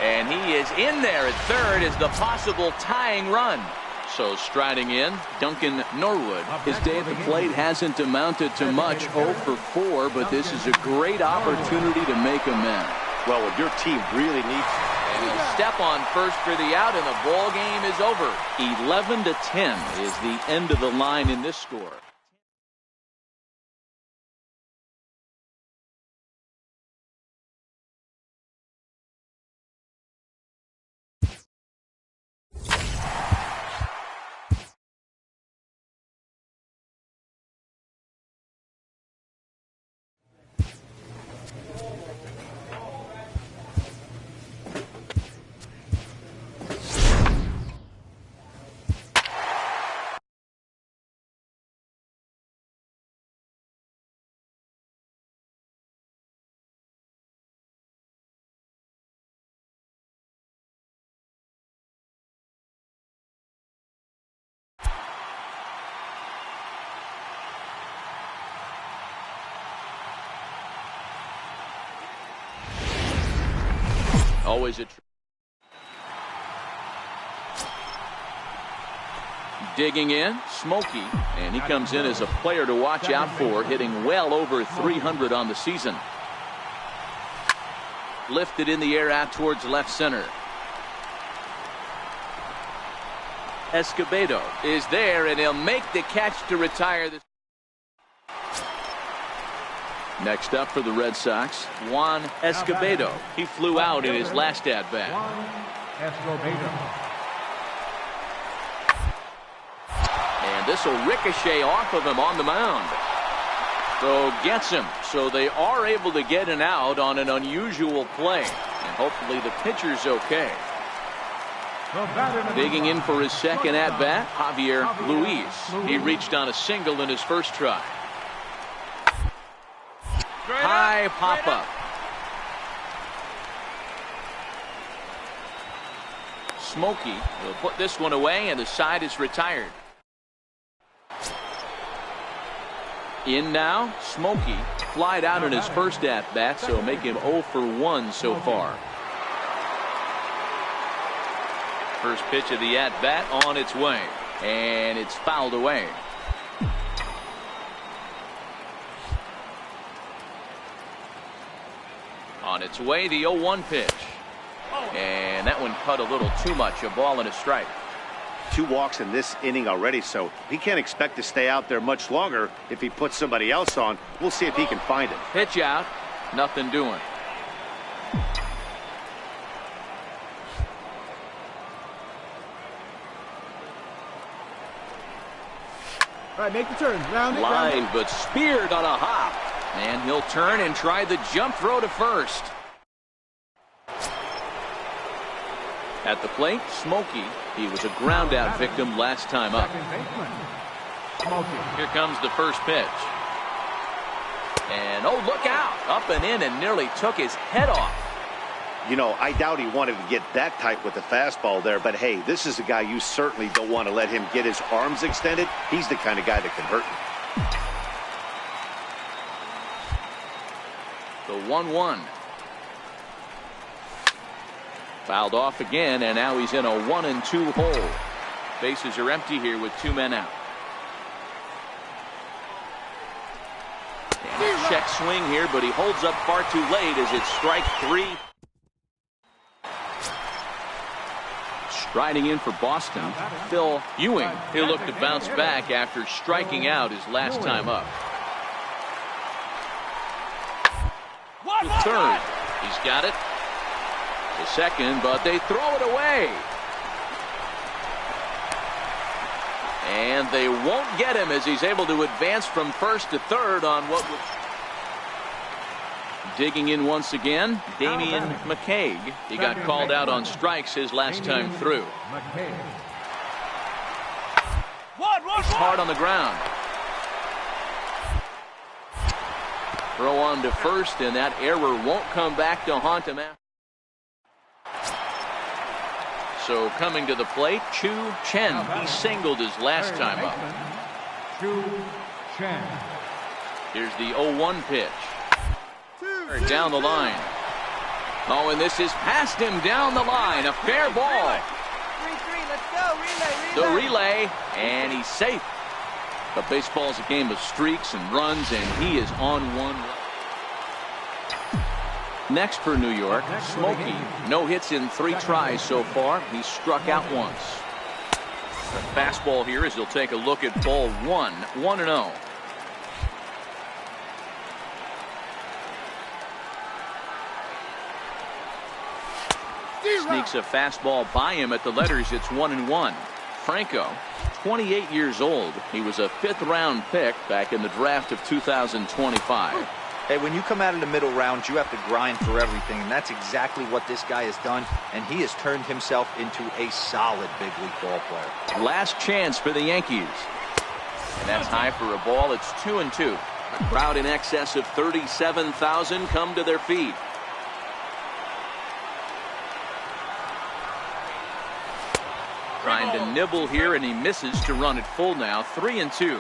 And he is in there at third as the possible tying run. So striding in, Duncan Norwood. His day at the plate hasn't amounted to much, 0 for 4, but this is a great opportunity to make amends. Well, what your team really needs. And he'll step on first for the out, and the ball game is over. 11-10 is the end of the line in this score. Always a digging in, Smokey, and he comes in as a player to watch out for, hitting well over 300 on the season. Lifted in the air out towards left center. Escobedo is there, and he'll make the catch to retire this. Next up for the Red Sox, Juan Escobedo. He flew out in his last at-bat. And this will ricochet off of him on the mound. Throw gets him, so they are able to get an out on an unusual play. And hopefully the pitcher's okay. Digging in for his second at-bat, Javier Luis. He reached on a single in his first try. High pop-up. Smokey will put this one away, and the side is retired. In now, Smokey flied out in his first at-bat, so make him 0 for 1 so far. First pitch of the at-bat on its way, and it's fouled away. On its way, the 0-1 pitch. And that one cut a little too much. A ball and a strike. 2 walks in this inning already, so he can't expect to stay out there much longer if he puts somebody else on. We'll see if he can find it. Pitch out. Nothing doing. All right, make the turn. Round it, line, but speared on a hop. And he'll turn and try the jump throw to first. At the plate, Smokey. He was a ground out victim last time up. Here comes the first pitch. And oh, look out. Up and in and nearly took his head off. You know, I doubt he wanted to get that tight with the fastball there, but hey, this is a guy you certainly don't want to let him get his arms extended. He's the kind of guy that can hurt you. The 1-1. Fouled off again, and now he's in a 1-2 hole. Bases are empty here with 2 men out. And a check swing here, but he holds up far too late as it's strike 3. Striding in for Boston, Phil Ewing. He'll look to bounce back after striking out his last time up. To third. He's got it. To second, but they throw it away. And they won't get him as he's able to advance from first to third on what was... Digging in once again, Damian McCaig. He got called out on strikes his last time through. It's hard on the ground. Throw on to first, and that error won't come back to haunt him after. So coming to the plate, Chu Chen. He singled his last time up. Chu Chen. Here's the 0-1 pitch. Down the line. Oh, and this is past him down the line. A fair ball. 3-3, let's go. Relay. The relay, and he's safe. But baseball's a game of streaks and runs, and he is on one. Next for New York, Smokey. No hits in 3 tries so far. He's struck out once. The fastball here as he'll take a look at ball 1. 1-0. Sneaks a fastball by him at the letters. It's 1-1. Franco, 28 years old. He was a 5th-round pick back in the draft of 2025. Hey, when you come out of the middle rounds, you have to grind for everything, and that's exactly what this guy has done, and he has turned himself into a solid big league ball player. Last chance for the Yankees. And that's high for a ball. It's 2-2. A crowd in excess of 37,000 come to their feet. Trying to nibble here, and he misses to run it full now. 3-2.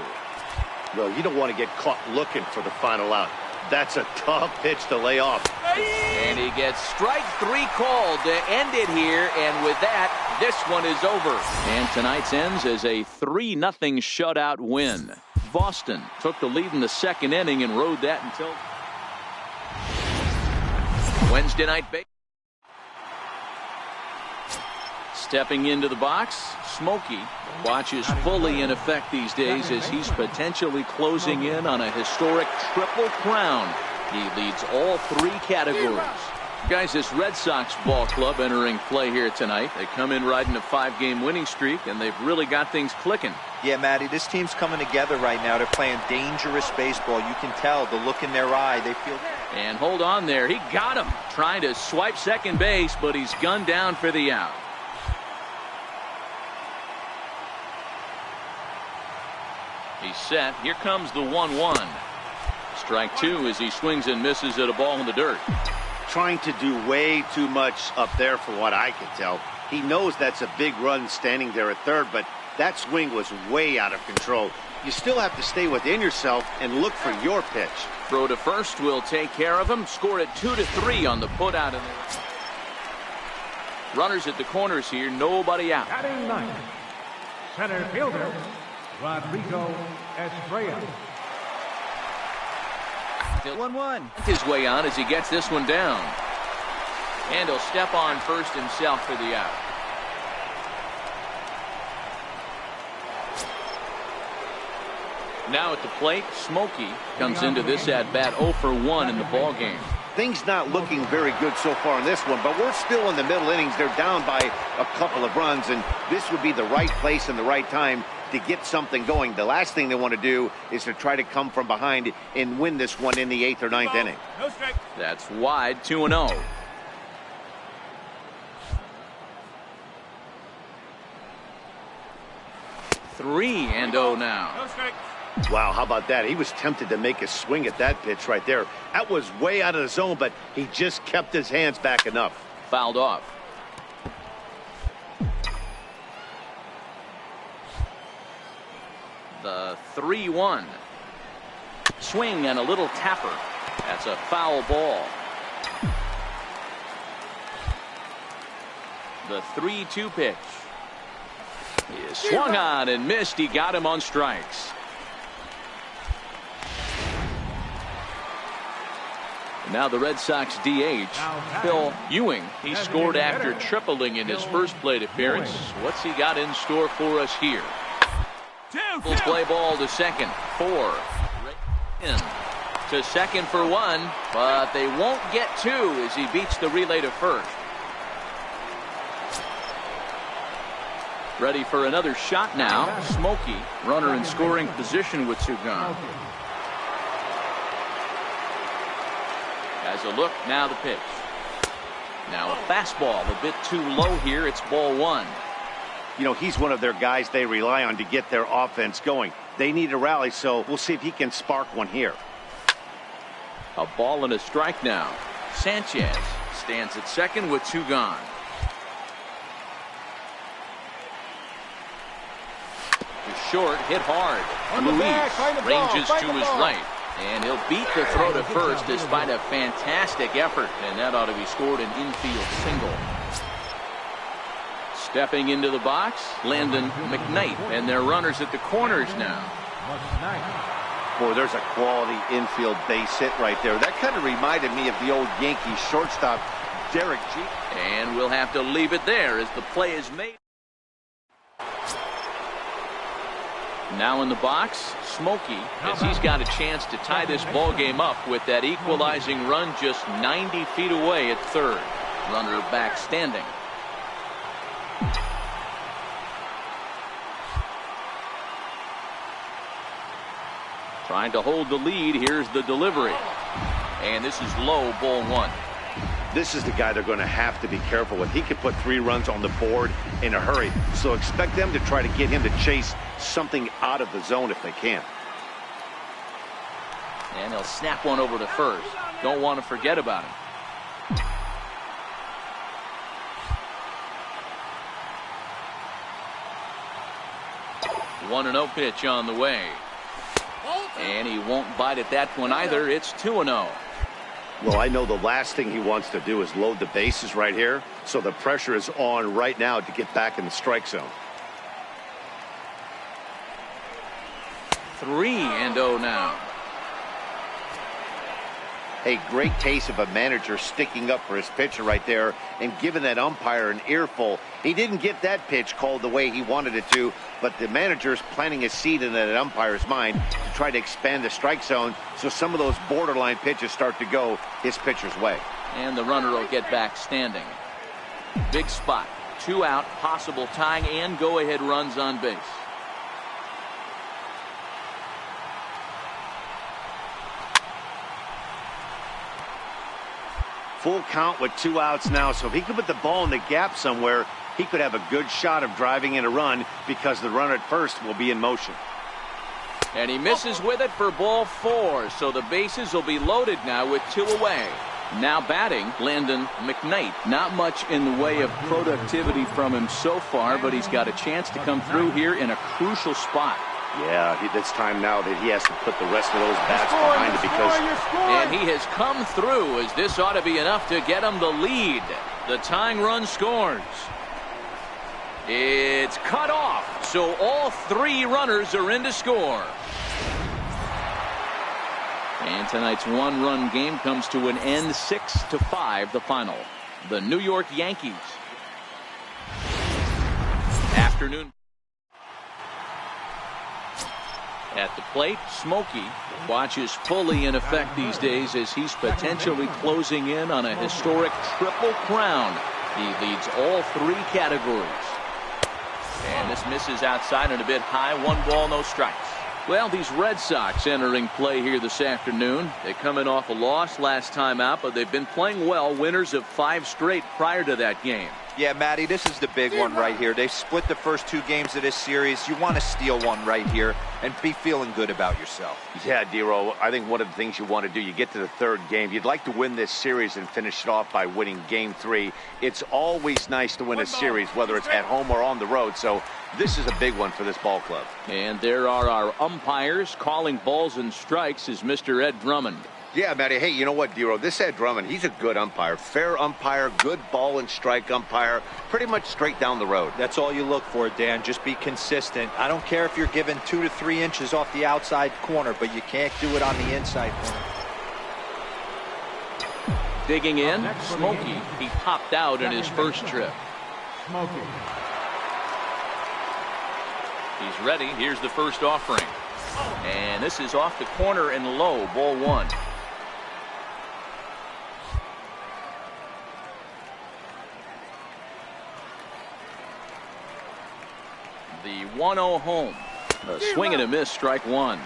Well, you don't want to get caught looking for the final out. That's a tough pitch to lay off. And he gets strike 3 called to end it here, and with that, this one is over. And tonight's ends as a 3-0 shutout win. Boston took the lead in the 2nd inning and rode that until Wednesday night baseball. Stepping into the box, Smokey. Watch is fully in effect these days as he's potentially closing in on a historic triple crown. He leads all 3 categories. Guys, this Red Sox ball club entering play here tonight. They come in riding a 5-game winning streak, and they've really got things clicking. Yeah, Matty, this team's coming together right now. They're playing dangerous baseball. You can tell the look in their eye. They feel... And hold on there. He got him. Trying to swipe second base, but he's gunned down for the out. He's set. Here comes the 1-1. Strike 2 as he swings and misses at a ball in the dirt. Trying to do way too much up there for what I can tell. He knows that's a big run standing there at third, but that swing was way out of control. You still have to stay within yourself and look for your pitch. Throw to first will take care of him. Scored at 2-3 on the putout. Runners at the corners here. Nobody out. Batting ninth, center fielder, Rodrigo Estrella. 1-1. His way on as he gets this one down. And he'll step on first himself for the out. Now at the plate, Smokey comes into this at-bat 0 for 1 in the ball game. Things not looking very good so far in this one, but we're still in the middle innings. They're down by a couple of runs, and this would be the right place and the right time to get something going. The last thing they want to do is to try to come from behind and win this one in the 8th or 9th inning. No strike. That's wide, 2-0. Three and 0 now. No strike. Wow, how about that? He was tempted to make a swing at that pitch right there. That was way out of the zone, but he just kept his hands back enough. Fouled off. The 3-1. Swing and a little tapper. That's a foul ball. The 3-2 pitch. He swung on and missed. He got him on strikes. Now the Red Sox DH, Phil Ewing. He scored after tripling in his first plate appearance. What's he got in store for us here? Will play ball to second. 4. In to second for 1, but they won't get 2 as he beats the relay to first. Ready for another shot now. Smokey, runner in scoring position with 2 gone. As a look, now the pitch. Now a fastball a bit too low here. It's ball 1. You know, he's one of their guys they rely on to get their offense going. They need a rally, so we'll see if he can spark one here. A ball and a strike now. Sanchez stands at second with 2 gone. To short, hit hard. Luis ranges to his right. And he'll beat the throw to first despite a fantastic effort. And that ought to be scored an infield single. Stepping into the box, Landon McKnight. And their runners at the corners now. Boy, there's a quality infield base hit right there. That kind of reminded me of the old Yankees shortstop, Derek Jeter. And we'll have to leave it there as the play is made. Now in the box, Smokey, as he's got a chance to tie this ball game up with that equalizing run just 90 feet away at third. Runner back standing. Trying to hold the lead. Here's the delivery. And this is low, ball 1. This is the guy they're going to have to be careful with. He can put 3 runs on the board in a hurry. So expect them to try to get him to chase something out of the zone if they can. And he'll snap one over to first. Don't want to forget about him. One 1-0 pitch on the way. And he won't bite at that one either. It's 2-0. Well, I know the last thing he wants to do is load the bases right here. So the pressure is on right now to get back in the strike zone. 3-0 now. A great case of a manager sticking up for his pitcher right there and giving that umpire an earful. He didn't get that pitch called the way he wanted it to, but the manager's planting a seed in that umpire's mind to try to expand the strike zone so some of those borderline pitches start to go his pitcher's way. And the runner will get back standing. Big spot. 2 out, possible tying and go-ahead runs on base. Full count with 2 outs now, so if he could put the ball in the gap somewhere, he could have a good shot of driving in a run because the runner at first will be in motion. And he misses with it for ball 4, so the bases will be loaded now with 2 away. Now batting, Landon McKnight. Not much in the way of productivity from him so far, but he's got a chance to come through here in a crucial spot. Yeah, it's time now that he has to put the rest of those bats behind it because... And he has come through, as this ought to be enough to get him the lead. The tying run scores. It's cut off, so all 3 runners are in to score. And tonight's 1-run game comes to an end, 6-5 the final. The New York Yankees. Afternoon. At the plate, Smokey watches fully in effect these days as he's potentially closing in on a historic triple crown. He leads all 3 categories. And this misses outside and a bit high. 1 ball, no strikes. Well, these Red Sox entering play here this afternoon. They're coming off a loss last time out, but they've been playing well. Winners of 5 straight prior to that game. Yeah, Matty, this is the big one right here. They've split the first 2 games of this series. You want to steal one right here and be feeling good about yourself. Yeah, Dero, I think one of the things you want to do, you get to the 3rd game, you'd like to win this series and finish it off by winning game 3. It's always nice to win a series, whether it's at home or on the road. So this is a big one for this ball club. And there are our umpires calling balls and strikes is Mr. Ed Drummond. Yeah, Matty. Hey, you know what, Dero? This Ed Drummond, he's a good umpire. Fair umpire, good ball and strike umpire. Pretty much straight down the road. That's all you look for, Dan. Just be consistent. I don't care if you're given 2 to 3 inches off the outside corner, but you can't do it on the inside corner. Digging in, Smokey. He popped out in his first trip. Smokey. He's ready. Here's the first offering. And this is off the corner and low. Ball 1. The 1-0 home. A swing and a miss, strike 1.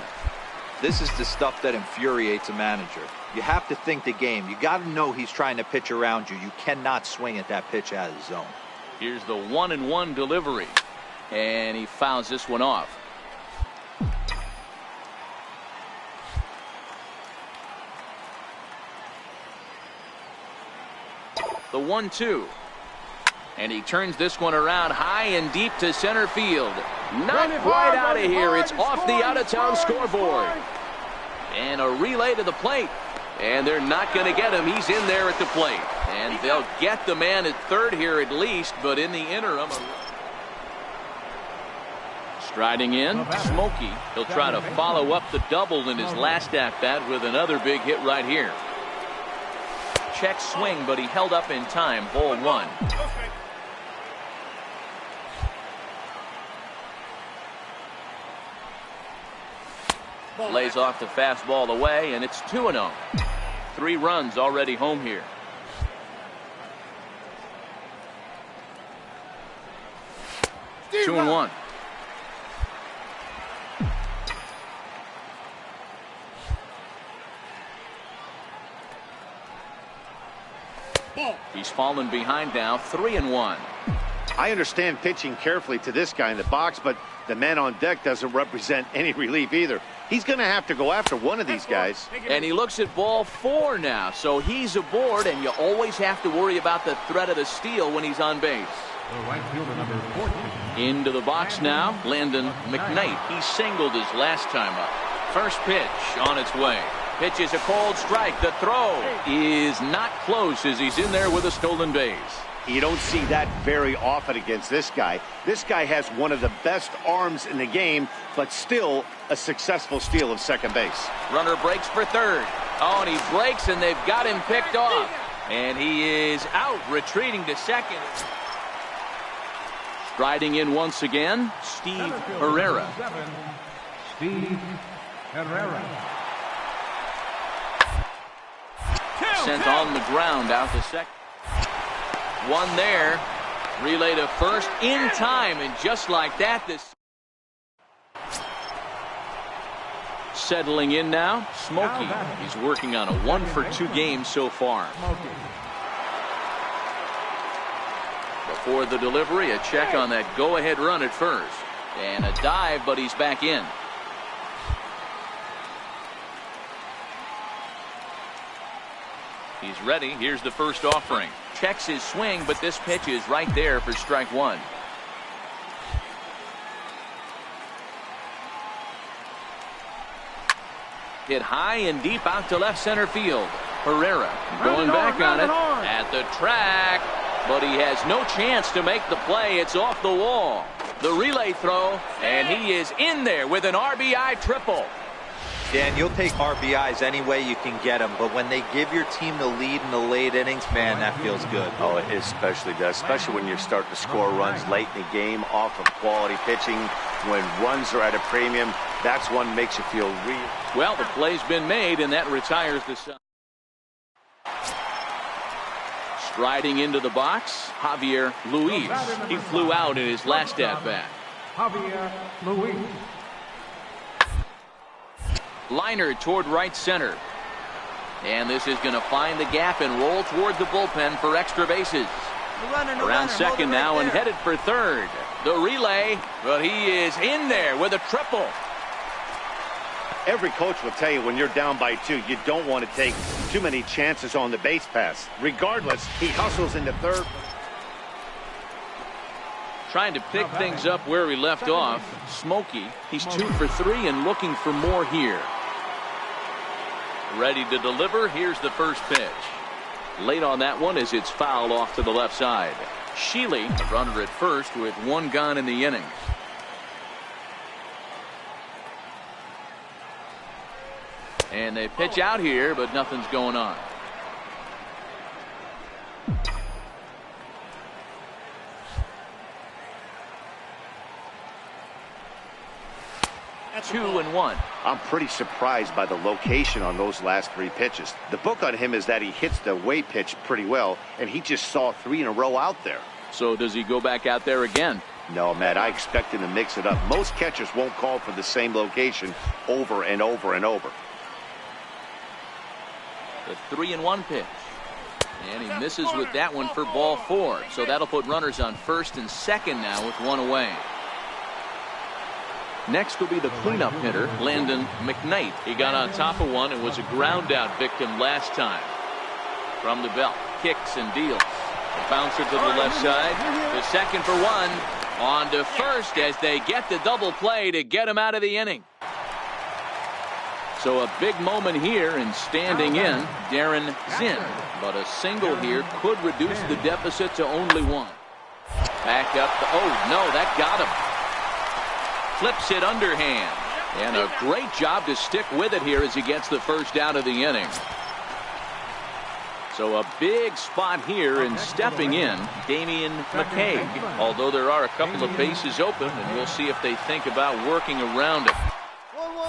This is the stuff that infuriates a manager. You have to think the game. You got to know he's trying to pitch around you. You cannot swing at that pitch out of the zone. Here's the 1-1 delivery. And he fouls this one off. The 1-2. And he turns this one around high and deep to center field. Not quite out of here. It's off the out-of-town scoreboard. And a relay to the plate. And they're not going to get him. He's in there at the plate. And they'll get the man at 3rd here at least. But in the interim... Striding in, Smokey. He'll try to follow up the double in his last at-bat with another big hit right here. Check swing, but he held up in time. Ball 1. Lays off the fastball away, and it's 2-0. 3 runs already home here. Two and 1. He's fallen behind now. 3-1. I understand pitching carefully to this guy in the box, but the man on deck doesn't represent any relief either. He's going to have to go after one of these guys. And he looks at ball 4 now, so he's aboard, and you always have to worry about the threat of the steal when he's on base. The right fielder, number 14. Into the box now, Landon McKnight. He singled his last time up. First pitch on its way. Pitch is a cold strike. The throw is not close as he's in there with a stolen base. You don't see that very often against this guy. This guy has one of the best arms in the game, but still a successful steal of second base. Runner breaks for 3rd. Oh, and he breaks, and they've got him picked off. And he is out, retreating to 2nd. Striding in once again, Steve Herrera. Steve Herrera. sent on the ground out to second. One there. Relay to first in time, and just like that, this settling in now. Smokey, he's working on a 1-for-2 game so far. Before the delivery, a check on that go-ahead run at first. And a dive, but he's back in. He's ready. Here's the first offering. Checks his swing, but this pitch is right there for strike one. Hit high and deep out to left center field. Herrera going back on it at the track, but he has no chance to make the play. It's off the wall. The relay throw, and he is in there with an RBI triple. Dan, you'll take RBIs any way you can get them, but when they give your team the lead in the late innings, man, that feels good. Oh, it especially does, especially when you're starting to score runs late in the game off of quality pitching. When runs are at a premium, that's one makes you feel real. Well, the play's been made, and that retires the side. Striding into the box, Javier Luis. He flew out in his last at-bat. Javier Luis. Liner toward right center. And this is going to find the gap and roll toward the bullpen for extra bases. Around second now and headed for third. The relay, but he is in there with a triple. Every coach will tell you when you're down by 2, you don't want to take too many chances on the base pass. Regardless, he hustles into third. Trying to pick things up where he left off. Smokey, he's 2 for 3 and looking for more here. Ready to deliver. Here's the first pitch. Late on that one as it's fouled off to the left side. Sheely, a runner at first with 1 gone in the inning. And they pitch out here, but nothing's going on. That's 2-1. I'm pretty surprised by the location on those last 3 pitches. The book on him is that he hits the away pitch pretty well, and he just saw 3 in a row out there. So does he go back out there again? No, Matt, I expect him to mix it up. Most catchers won't call for the same location over and over and over. The 3-1 pitch. And he misses with that one for ball 4. So that'll put runners on first and second now with 1 away. Next will be the cleanup hitter, Landon McKnight. He got on top of one and was a ground out victim last time. From the belt, kicks and deals. A bouncer to the left side. The second for 1. On to first as they get the double play to get him out of the inning. So a big moment here in standing in Darren Zinn. But a single here could reduce the deficit to only 1. Back up. Oh, no, that got him. Flips it underhand. And a great job to stick with it here as he gets the first out of the inning. So a big spot here, and stepping in, Damian McCaig. Although there are a couple of bases open, and we'll see if they think about working around it.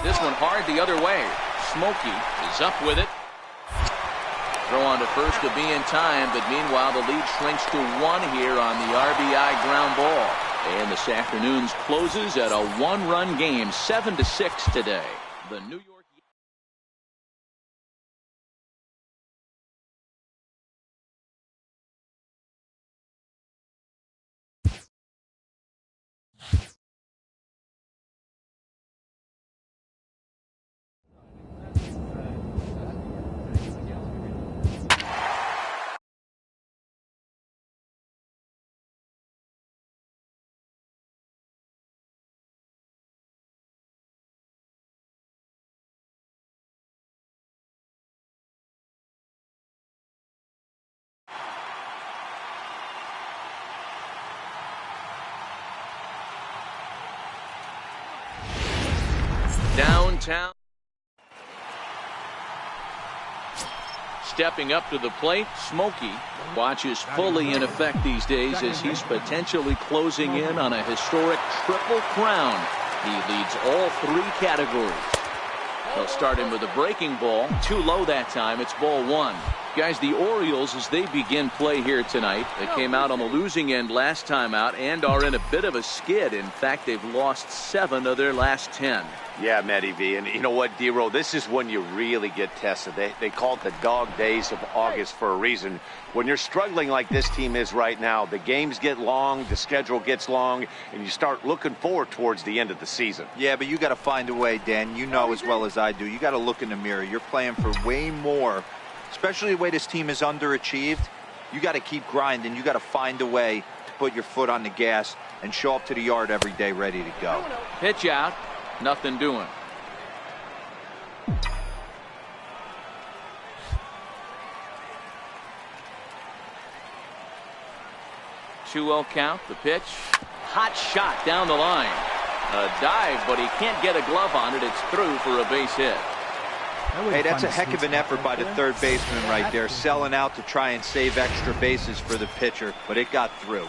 This one hard the other way. Smokey is up with it. Throw on to first to be in time, but meanwhile the lead shrinks to 1 here on the RBI ground ball. And this afternoon's closes at a 1-run game, 7-6 today. The New York downtown. Stepping up to the plate, Smokey watches fully in effect these days as he's potentially closing in on a historic triple crown. He leads all 3 categories. They'll start him with a breaking ball. Too low that time. It's ball 1. Guys, the Orioles, as they begin play here tonight, they came out on the losing end last time out and are in a bit of a skid. In fact, they've lost 7 of their last 10. Yeah, Matty V. And you know what, D-Row? This is when you really get tested. They call it the dog days of August for a reason. When you're struggling like this team is right now, the games get long, the schedule gets long, and you start looking forward towards the end of the season. Yeah, but you got to find a way, Dan. You know as well as I do. You got to look in the mirror. You're playing for way more, especially the way this team is underachieved. You got to keep grinding. You got to find a way to put your foot on the gas and show up to the yard every day ready to go. Pitch out. Nothing doing. 2-0 count. The pitch. Hot shot down the line. A dive, but he can't get a glove on it. It's through for a base hit. Hey, that's a heck of an effort by the third baseman right there, selling out to try and save extra bases for the pitcher, but it got through.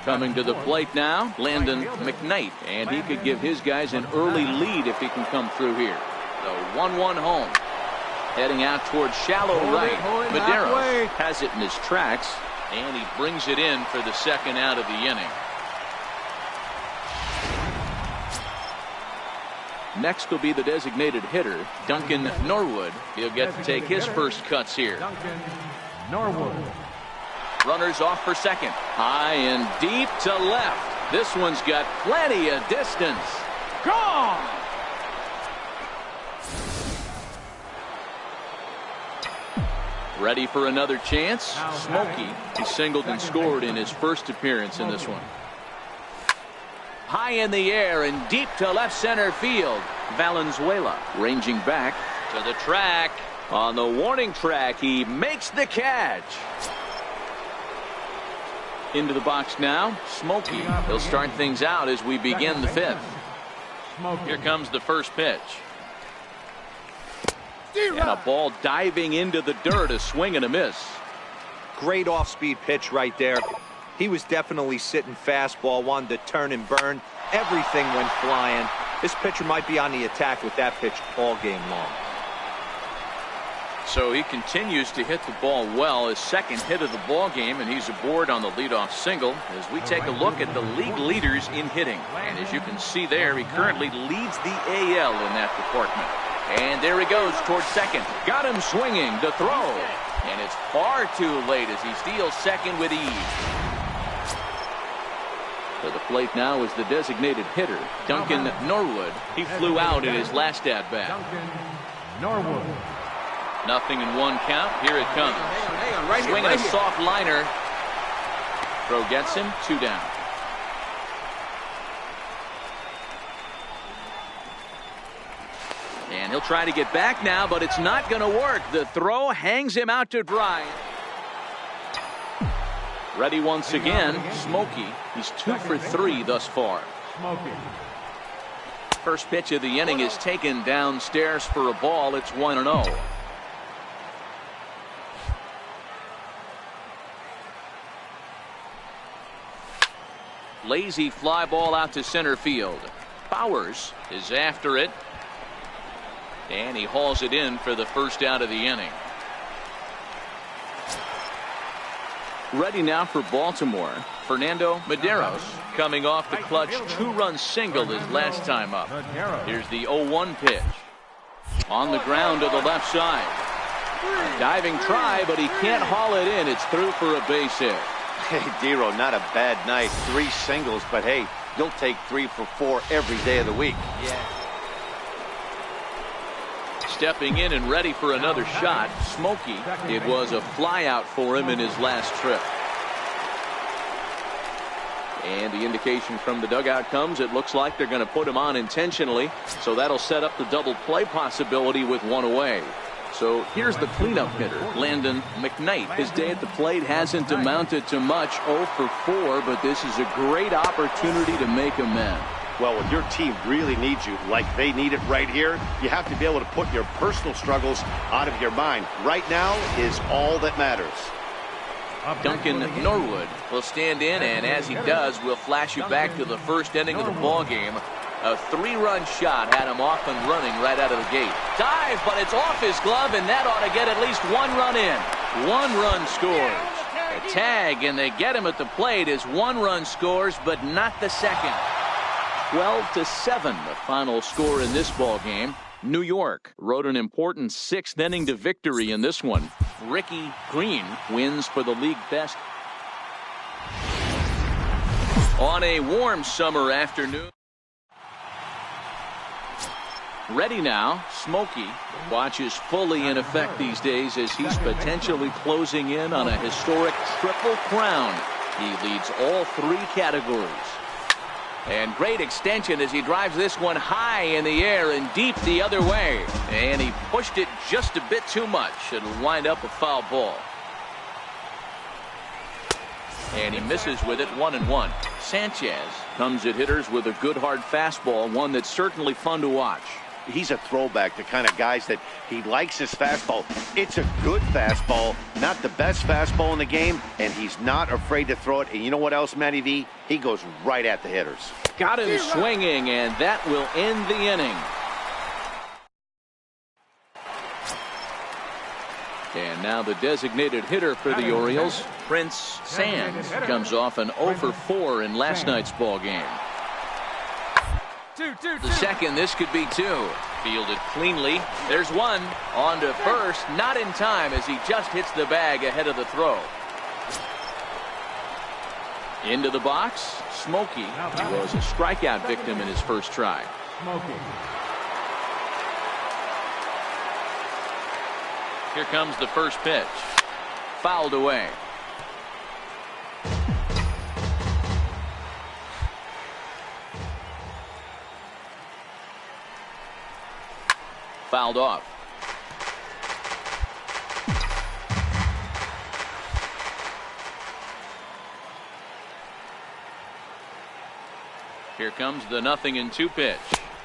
Coming to the plate now, Landon McKnight, and he could give his guys an early lead if he can come through here. The 1-1 home. Heading out towards shallow right. Medeiros has it in his tracks, and he brings it in for the second out of the inning. Next will be the designated hitter, Duncan Norwood. He'll get to take his first cuts here. Duncan Norwood. Runners off for second. High and deep to left. This one's got plenty of distance. Gone! Ready for another chance. Smokey. He singled and scored in his first appearance in this one. High in the air and deep to left center field. Valenzuela ranging back to the track. On the warning track, he makes the catch. Into the box now, Smokey. He'll start things out as we begin the 5th. Here comes the first pitch. And a ball diving into the dirt, a swing and a miss. Great off-speed pitch right there. He was definitely sitting fastball, wanted to turn and burn. Everything went flying. This pitcher might be on the attack with that pitch all game long. So he continues to hit the ball well, his second hit of the ball game, and he's aboard on the leadoff single as we take a look at the league leaders in hitting. And as you can see there, he currently leads the AL in that department. And there he goes towards second. Got him swinging to throw. And it's far too late as he steals second with ease. To the plate now is the designated hitter, Duncan Norwood. He flew out in his last at-bat. Duncan Norwood. 0-1 count. Here it comes. Swinging a soft liner. Throw gets him. 2 down. And he'll try to get back now, but it's not going to work. The throw hangs him out to dry. Ready once again, Smokey. He's 2 for 3 thus far. Smokey. First pitch of the inning is taken downstairs for a ball. It's 1-0. Lazy fly ball out to center field. Bowers is after it. And he hauls it in for the first out of the inning. Ready now for Baltimore. Fernando Medeiros coming off the clutch 2-run single his last time up. Here's the 0-1 pitch. On the ground to the left side. Diving try, but he can't haul it in. It's through for a base hit. Hey, D-Row, not a bad night. 3 singles, but hey, you'll take 3 for 4 every day of the week. Yeah. Stepping in and ready for another shot, Smokey. It was a fly out for him in his last trip. And the indication from the dugout comes, it looks like they're going to put him on intentionally. So that'll set up the double play possibility with 1 away. So here's the cleanup hitter, Landon McKnight. His day at the plate hasn't amounted to much, 0 for 4, but this is a great opportunity to make amends. Well, when your team really needs you, like they need it right here, you have to be able to put your personal struggles out of your mind. Right now is all that matters. Duncan Norwood will stand in, and as he does, we'll flash you back to the first inning of the ball game. A 3-run shot had him off and running right out of the gate. Dive, but it's off his glove, and that ought to get at least 1 run in. 1 run scores. A tag, and they get him at the plate as 1 run scores, but not the second. 12-7, the final score in this ball game. New York rode an important 6th inning to victory in this one. Ricky Green wins for the league best. On a warm summer afternoon. Ready now, Smokey. Watch is fully in effect these days as he's potentially closing in on a historic triple crown. He leads all 3 categories. And great extension as he drives this one high in the air and deep the other way. And he pushed it just a bit too much. It'll wind up a foul ball. And he misses with it, 1-1. Sanchez comes at hitters with a good hard fastball, one that's certainly fun to watch. He's a throwback, the kind of guys that he likes his fastball. It's a good fastball, not the best fastball in the game, and he's not afraid to throw it. And you know what else, Matty V? He goes right at the hitters. Got him swinging, and that will end the inning. And now the designated hitter for the Orioles, Prince Sands, comes off an 0-for-4 in last night's ball game. The second, this could be 2. Fielded cleanly. There's 1. On to first, not in time as he just hits the bag ahead of the throw. Into the box, Smokey. He was a strikeout victim in his first try. Here comes the first pitch. Fouled away. Fouled off. Here comes the 0-2 pitch.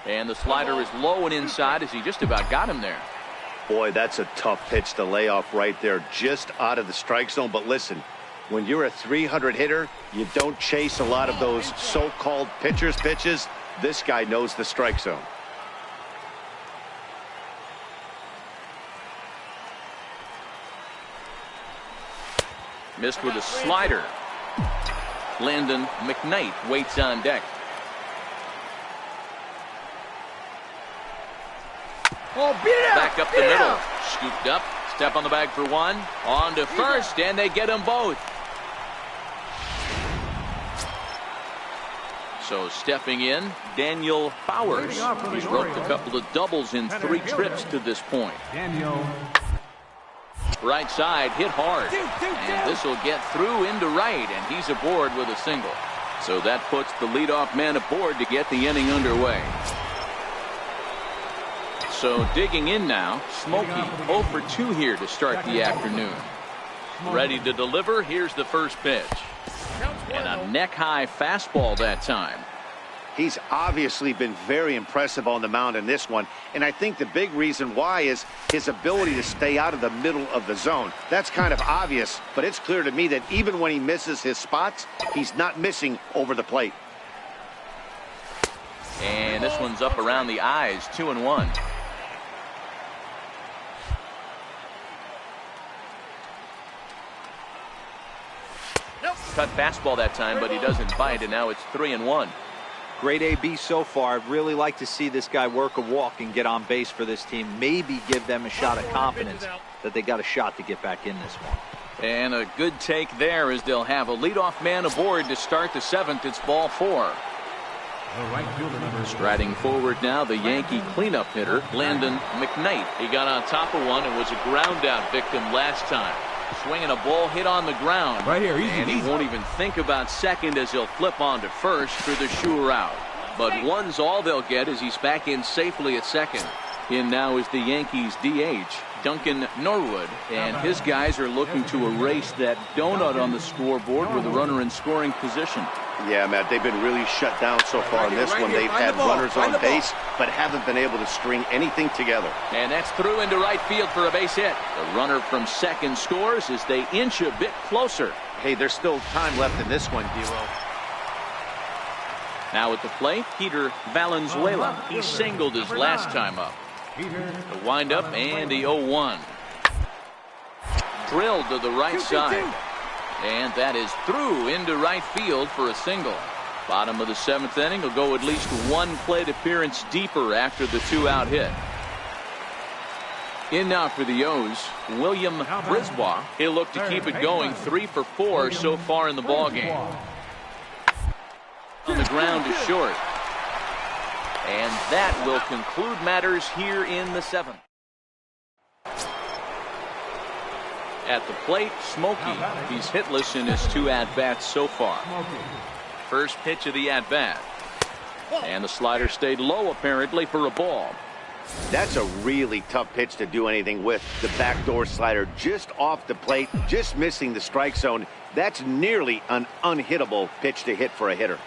And the slider is low and inside as he just about got him there. Boy, that's a tough pitch to lay off right there, just out of the strike zone. But listen, when you're a 300 hitter, you don't chase a lot of those so-called pitcher's pitches. This guy knows the strike zone. Missed with a slider. Landon McKnight waits on deck. Oh, beat it Back up the middle. Scooped up. Step on the bag for 1. On to first, and they get them both. So stepping in, Daniel Bowers. He's roped a couple of doubles in 3 trips to this point. Daniel. Right side, hit hard. And this will get through into right, and he's aboard with a single. So that puts the leadoff man aboard to get the inning underway. So digging in now, Smokey 0-for-2 here to start the afternoon. Ready to deliver, here's the first pitch. And a neck-high fastball that time. He's obviously been very impressive on the mound in this one, and I think the big reason why is his ability to stay out of the middle of the zone. That's kind of obvious, but it's clear to me that even when he misses his spots, he's not missing over the plate. And this one's up around the eyes, 2-1. Cut fastball that time, but he doesn't bite, and now it's 3-1. Great AB so far. I'd really like to see this guy work a walk and get on base for this team. Maybe give them a shot of confidence that they got a shot to get back in this one. And a good take there as they'll have a leadoff man aboard to start the 7th. It's ball 4. Striding forward now, the Yankee cleanup hitter, Landon McKnight. He got on top of one and was a ground out victim last time. Swinging a ball hit on the ground. Right here, easy, and he won't even think about second as he'll flip on to first for the sure out. But one's all they'll get as he's back in safely at second. In now is the Yankees DH, Duncan Norwood, and his guys are looking to erase that donut on the scoreboard with a runner in scoring position. Yeah, Matt, they've been really shut down so far in this one. They've had runners on base, but haven't been able to string anything together. And that's through into right field for a base hit. The runner from second scores as they inch a bit closer. Hey, there's still time left in this one, D'Lo. Now at the plate, Peter Valenzuela. He singled his last time up. The windup and the 0-1. Drilled to the right side. And that is through into right field for a single. Bottom of the 7th inning will go at least one plate appearance deeper after the 2-out hit. In now for the O's, William Brisbois. He'll look to keep it going. 3 for 4 so far in the ballgame. On the ground is short. And that will conclude matters here in the 7th. At the plate, Smokey. He's hitless in his 2 at-bats so far. First pitch of the at-bat. And the slider stayed low apparently for a ball. That's a really tough pitch to do anything with. The backdoor slider just off the plate, just missing the strike zone. That's nearly an unhittable pitch to hit for a hitter.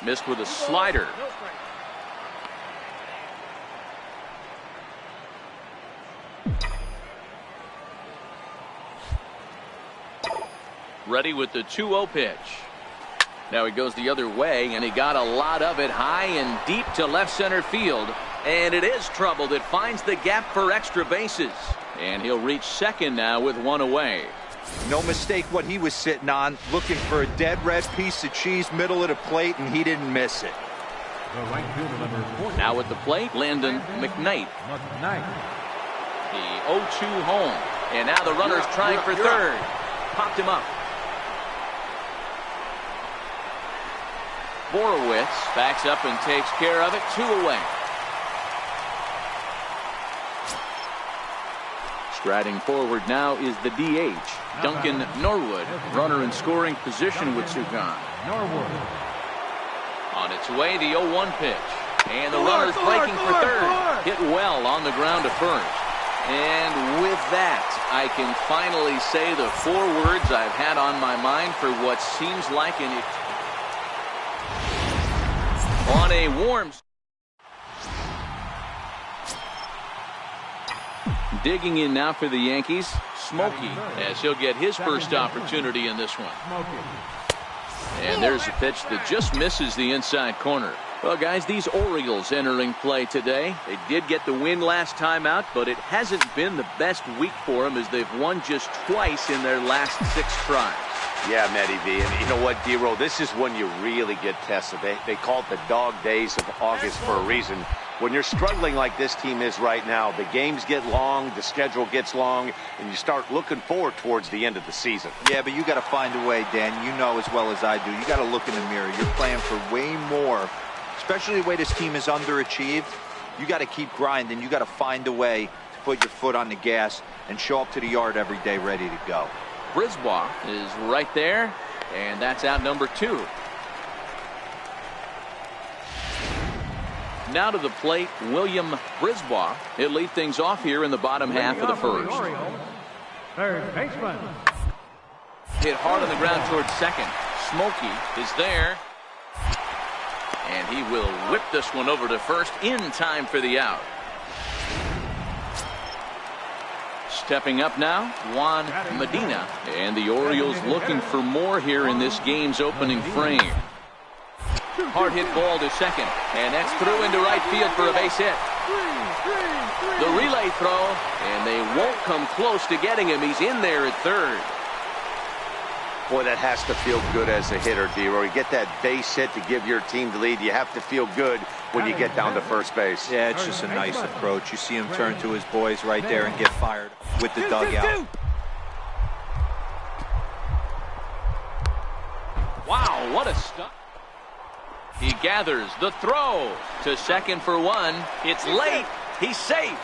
Missed with a slider. Ready with the 2-0 pitch. Now he goes the other way, and he got a lot of it high and deep to left center field. And it is trouble that finds the gap for extra bases. And he'll reach second now with 1 away. No mistake what he was sitting on, looking for a dead red piece of cheese middle of the plate, and he didn't miss it. Now at the plate, Landon McKnight. The 0-2 home. And now the runner's trying for third. Popped him up. Borowitz backs up and takes care of it. 2 away. Striding forward now is the DH, Duncan Norwood. Runner in scoring position with Sugan. On its way, the 0-1 pitch. And the runner's breaking for third. Hit well on the ground to first. And with that, I can finally say the 4 words I've had on my mind for what seems like an... On a warm... Digging in now for the Yankees, Smokey, as he'll get his first opportunity in this one. And there's a pitch that just misses the inside corner. Well, guys, these Orioles entering play today. They did get the win last time out, but it hasn't been the best week for them as they've won just twice in their last 6 tries. Yeah, Matty V. And you know what, D-Roll? This is when you really get tested. They call it the dog days of August for a reason. When you're struggling like this team is right now, the games get long, the schedule gets long, and you start looking forward towards the end of the season. Yeah, but you got to find a way, Dan. You know as well as I do. You got to look in the mirror. You're playing for way more, especially the way this team is underachieved. You got to keep grinding. You got to find a way to put your foot on the gas and show up to the yard every day ready to go. Brisbois is right there, and that's out number 2. Now to the plate, William Brisbois. He'll lead things off here in the bottom half of the first. Third baseman. Hit hard on the ground towards second. Smokey is there. And he will whip this one over to first in time for the out. Stepping up now, Juan Medina. And the Orioles looking for more here in this game's opening frame. Hard hit ball to second. And that's through into right field for a base hit. The relay throw. And they won't come close to getting him. He's in there at third. Boy, that has to feel good as a hitter, D-Roy. You get that base hit to give your team the lead. You have to feel good when you get down to first base. Yeah, it's just a nice approach. You see him turn to his boys right there and get fired with the dugout. Wow, what a stop. He gathers the throw to second for 1. It's late. He's safe.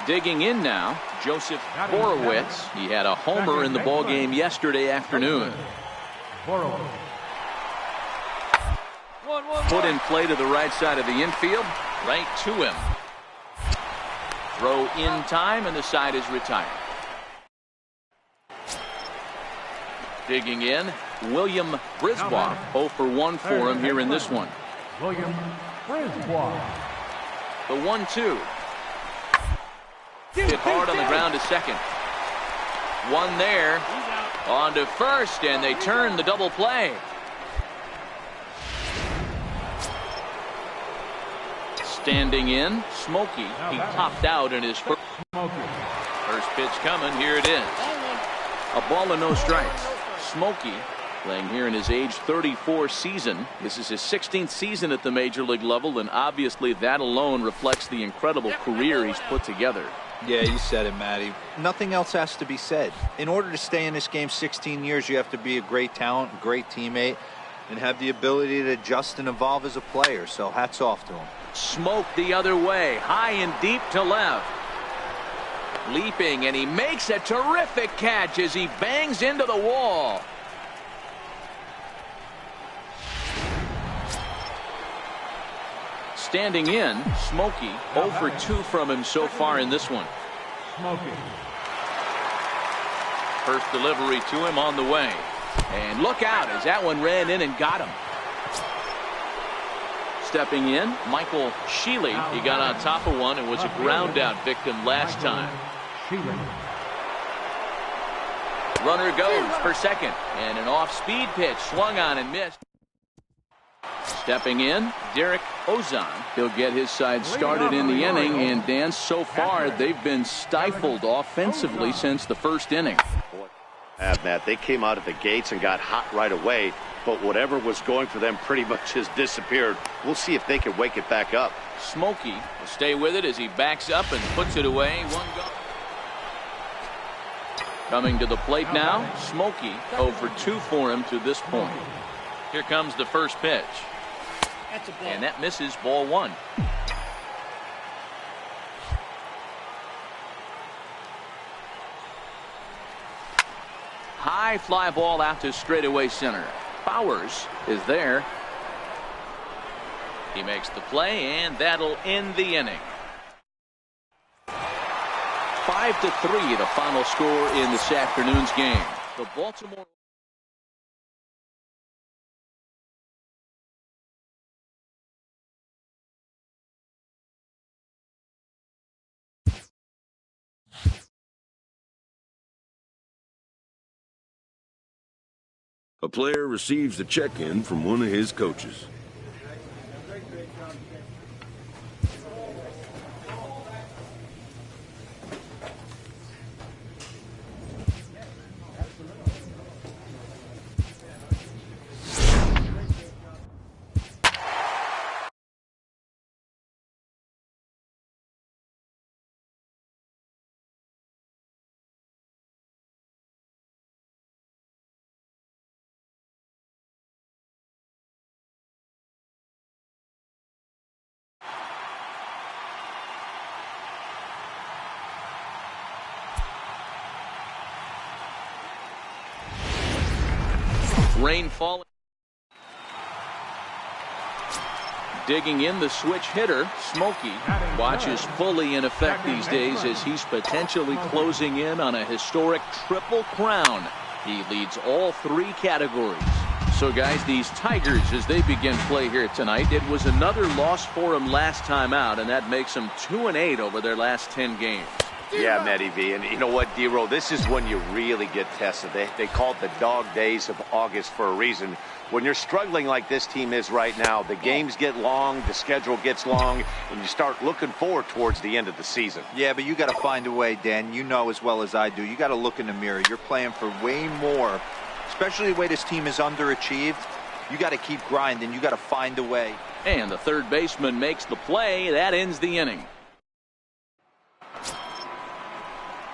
Digging in now, Joseph Borowitz. He had a homer in the ballgame yesterday afternoon. Put in play to the right side of the infield, right to him. Throw in time, and the side is retired. Digging in, William Brisbois. 0 for 1 for him here in this one. William Brisbois. The 1-2. Hit hard on the ground to second. One there. On to first, and they turn the double play. Standing in, Smokey. He popped out in his first pitch coming. Here it is. A ball and no strikes. Smokey playing here in his age 34 season. This is his 16th season at the major league level, and obviously that alone reflects the incredible career he's put together. Yeah, you said it, Matty. Nothing else has to be said. In order to stay in this game 16 years, you have to be a great talent, a great teammate, and have the ability to adjust and evolve as a player. So hats off to him. Smoke the other way, high and deep to left. Leaping, and he makes a terrific catch as he bangs into the wall. Standing in, Smokey, 0 for 2 from him so far in this one. First delivery to him on the way. And look out as that one ran in and got him. Stepping in, Michael Shealy. He got on top of one and was a ground out victim last time. Runner goes for second. And an off-speed pitch swung on and missed. Stepping in, Derek Ozon. He'll get his side started in the inning, and Dan, so far they've been stifled offensively since the first inning. Matt, they came out of the gates and got hot right away, but whatever was going for them pretty much has disappeared. We'll see if they can wake it back up. Smokey will stay with it as he backs up and puts it away. One go. Coming to the plate now, Smokey 0 for 2 for him to this point. Here comes the first pitch. And that misses, ball 1. High fly ball out to straightaway center. Bowers is there. He makes the play, and that'll end the inning. 5-3, the final score in this afternoon's game. The Baltimore. A player receives a check-in from one of his coaches. Rain falling. Digging in, the switch hitter, Smokey, watches fully in effect these days as he's potentially closing in on a historic triple crown. He leads all 3 categories. So guys, these Tigers, as they begin play here tonight, it was another loss for them last time out, and that makes them 2-8 over their last 10 games. Yeah, Matty V, and you know what, D-Roll, this is when you really get tested. They call it the dog days of August for a reason. When you're struggling like this team is right now, the games get long, the schedule gets long, and you start looking forward towards the end of the season. Yeah, but you got to find a way, Dan. You know as well as I do. You got to look in the mirror. You're playing for way more, especially the way this team is underachieved. You got to keep grinding. You got to find a way. And the third baseman makes the play. That ends the inning.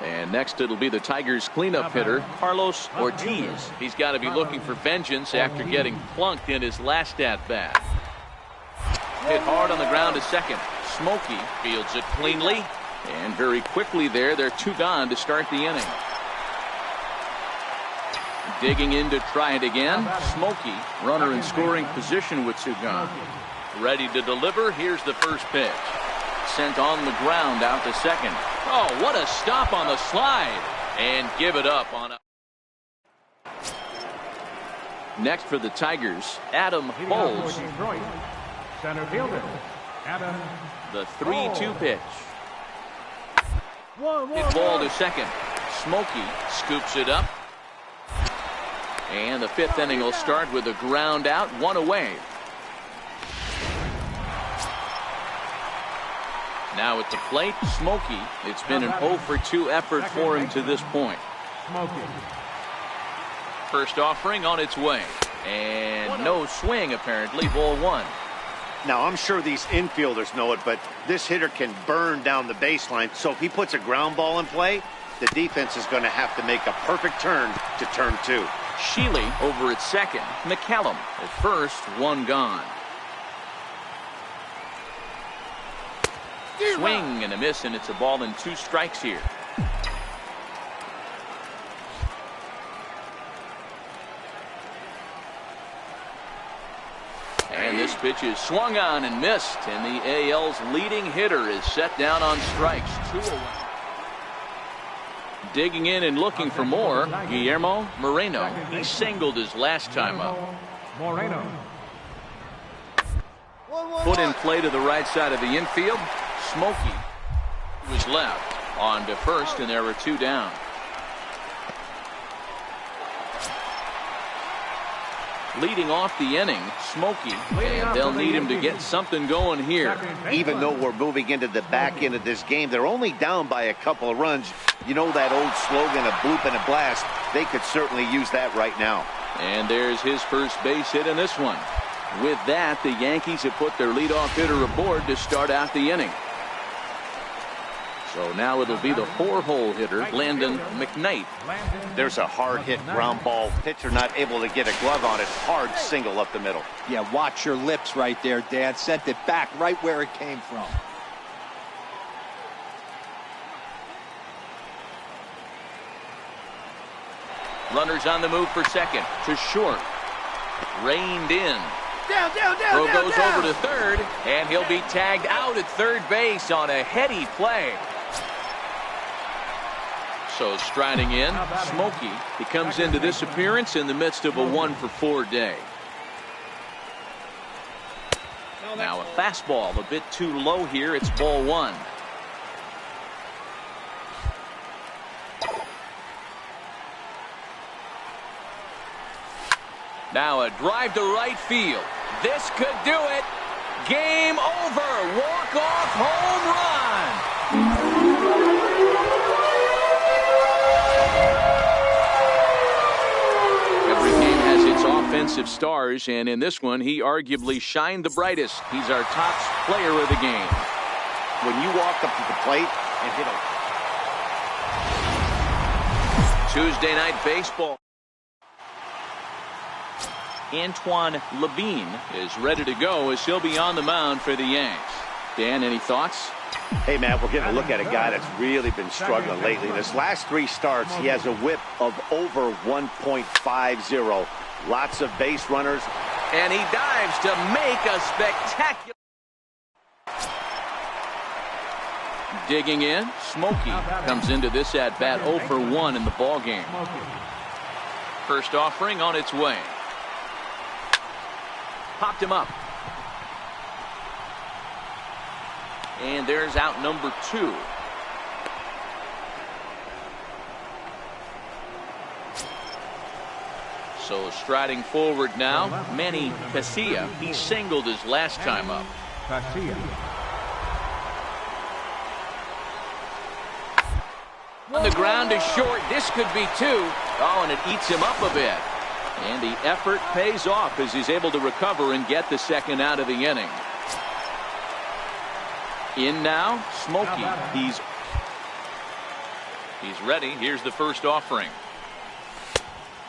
And next it'll be the Tigers cleanup hitter, Carlos Ortiz. He's got to be looking for vengeance after getting plunked in his last at-bat. Hit hard on the ground to second. Smokey fields it cleanly. And very quickly there, they're 2 gone to start the inning. Digging in to try it again. Smokey, runner in scoring position with 2 gone. Ready to deliver. Here's the first pitch. Sent on the ground out to second. Oh, what a stop on the slide. And give it up on a. Next for the Tigers, Adam Bowles. Center fielder, Adam. The 3-2 pitch. One, Hit ball to second. Smokey scoops it up. And the fifth inning will start with a ground out, one away. Now at the plate, Smokey. It's been an 0 for 2 effort for him to this point. First offering on its way. And no swing, apparently. Ball 1. Now, I'm sure these infielders know it, but this hitter can burn down the baseline. So if he puts a ground ball in play, the defense is going to have to make a perfect turn to turn 2. Sheely over at second. McCallum at first, one gone. Swing and a miss, and it's a ball and 2 strikes here. And this pitch is swung on and missed, and the AL's leading hitter is set down on strikes. 2 away. Digging in and looking for more, Guillermo Moreno. He singled his last time up. Moreno. Put in play to the right side of the infield. Smokey was left on to first, and there were 2 down. Leading off the inning, Smokey, and they'll need him to get something going here. Even though we're moving into the back end of this game, they're only down by a couple of runs. You know that old slogan, a bloop and a blast. They could certainly use that right now. And there's his first base hit in this one. With that, the Yankees have put their leadoff hitter aboard to start out the inning. So now it'll be the 4-hole hitter, Landon McKnight. There's a hard hit ground ball. Pitcher not able to get a glove on it. Hard single up the middle. Yeah, watch your lips right there, Dan. Sent it back right where it came from. Runners on the move for second. To short. Reined in. Down, Throw goes over to third, and he'll be tagged out at third base on a heady play. So striding in, Smokey. He comes into this appearance in the midst of a 1 for 4 day. Now a fastball a bit too low here. It's ball 1. Now a drive to right field. This could do it. Game over. Walk-off home run. Every game has its offensive stars, and in this one, he arguably shined the brightest. He's our top player of the game. When you walk up to the plate and hit a Tuesday night baseball. Antoine Levine is ready to go as he'll be on the mound for the Yanks. Dan, any thoughts? Hey, Matt, we're getting a look at a guy that's really been struggling lately. In his last 3 starts, he has a whip of over 1.50. Lots of base runners. And he dives to make a spectacular. Digging in, Smokey comes into this at-bat 0 for 1 in the ballgame. First offering on its way. Popped him up. And there's out number 2. So striding forward now, Manny Casilla. He singled his last time up. On the ground is short. This could be 2. Oh, and it eats him up a bit. And the effort pays off as he's able to recover and get the second out of the inning. In now, Smokey. He's ready. Here's the first offering.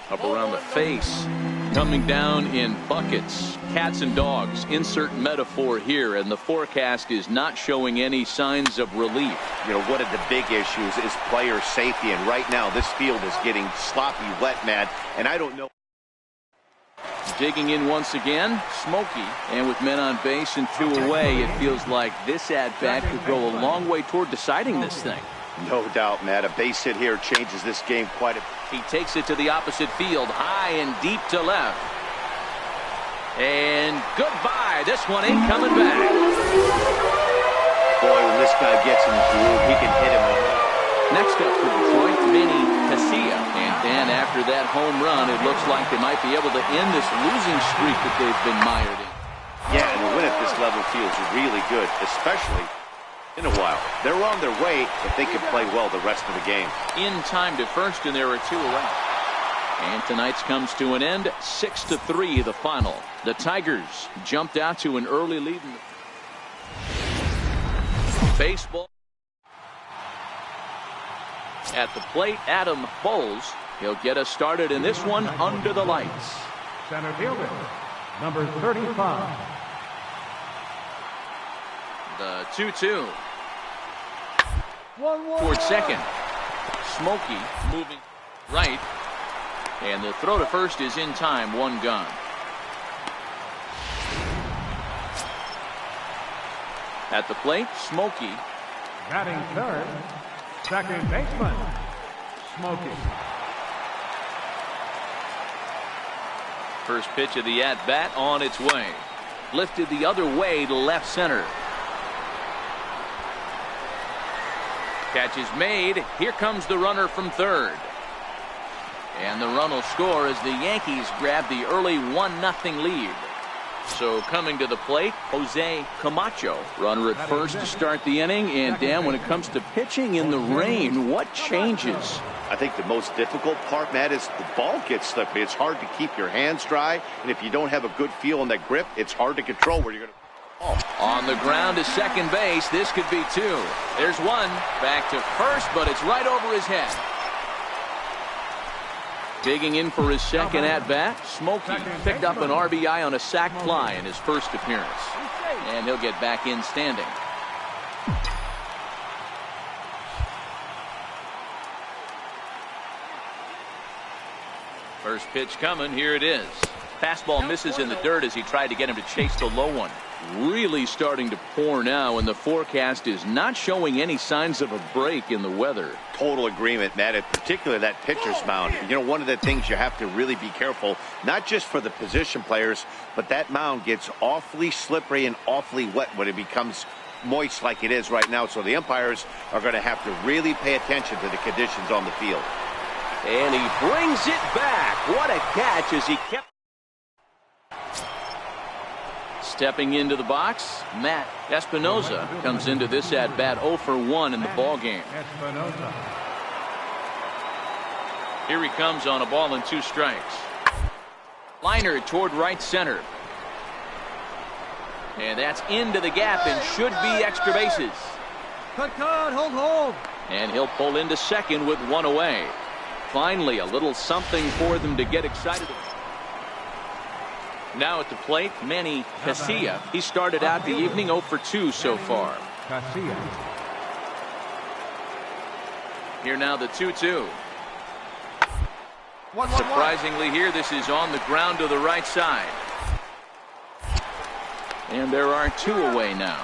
Up around the face. Coming down in buckets. Cats and dogs. Insert metaphor here. And the forecast is not showing any signs of relief. You know, one of the big issues is player safety. And right now, this field is getting sloppy wet, Matt. And I don't know. Digging in once again, Smokey. And with men on base and 2 away, it feels like this at-bat could go a long way toward deciding this thing. No doubt, Matt. A base hit here changes this game quite a bit. He takes it to the opposite field, high and deep to left. And goodbye. This one ain't coming back. Boy, when this guy gets in the groove, he can hit him. Next up for Detroit, Manny Casilla. And Dan, after that home run, it looks like they might be able to end this losing streak that they've been mired in. Yeah, and the win at this level feels really good, especially in a while. They're on their way, but they can play well the rest of the game. In time to first, and there are 2 away. And tonight's comes to an end, 6-3 the final. The Tigers jumped out to an early lead in the baseball. At the plate, Adam Bowles. He'll get us started in this one under the lights. Center fielder, number 35. The 2-2. 1-1. Toward second. Smokey moving right. And the throw to first is in time. 1 gone. At the plate, Smokey. Batting third, second baseman, Smokey. First pitch of the at-bat on its way. Lifted the other way to left center. Catch is made. Here comes the runner from third. And the run will score as the Yankees grab the early 1-0 lead. So coming to the plate, Jose Camacho. Runner at first to start the inning. And Dan, when it comes to pitching in the rain, what changes? I think the most difficult part, Matt, is the ball gets slippery. It's hard to keep your hands dry. And if you don't have a good feel on that grip, it's hard to control where you're going to. Oh. On the ground to second base. This could be 2. There's 1. Back to first, but it's right over his head. Digging in for his second at-bat, Smokey picked up an RBI on a sac fly in his first appearance. And he'll get back in standing. First pitch coming. Here it is. Fastball misses in the dirt as he tried to get him to chase the low one. Really starting to pour now, and the forecast is not showing any signs of a break in the weather. Total agreement, Matt, in particular that pitcher's mound. You know, one of the things you have to really be careful, not just for the position players, but that mound gets awfully slippery and awfully wet when it becomes moist like it is right now. So the umpires are going to have to really pay attention to the conditions on the field. And he brings it back. What a catch as he kept. Stepping into the box, Matt Espinoza comes into this at-bat 0 for 1 in the ballgame. Here he comes on a ball and 2 strikes. Liner toward right center. And that's into the gap and should be extra bases. Cut, hold. And he'll pull into second with 1 away. Finally, a little something for them to get excited about. Now at the plate, Manny Casilla. He started out the evening 0 for 2 so far. Here now the 2-2. Surprisingly here, this is on the ground to the right side. And there are 2 away now.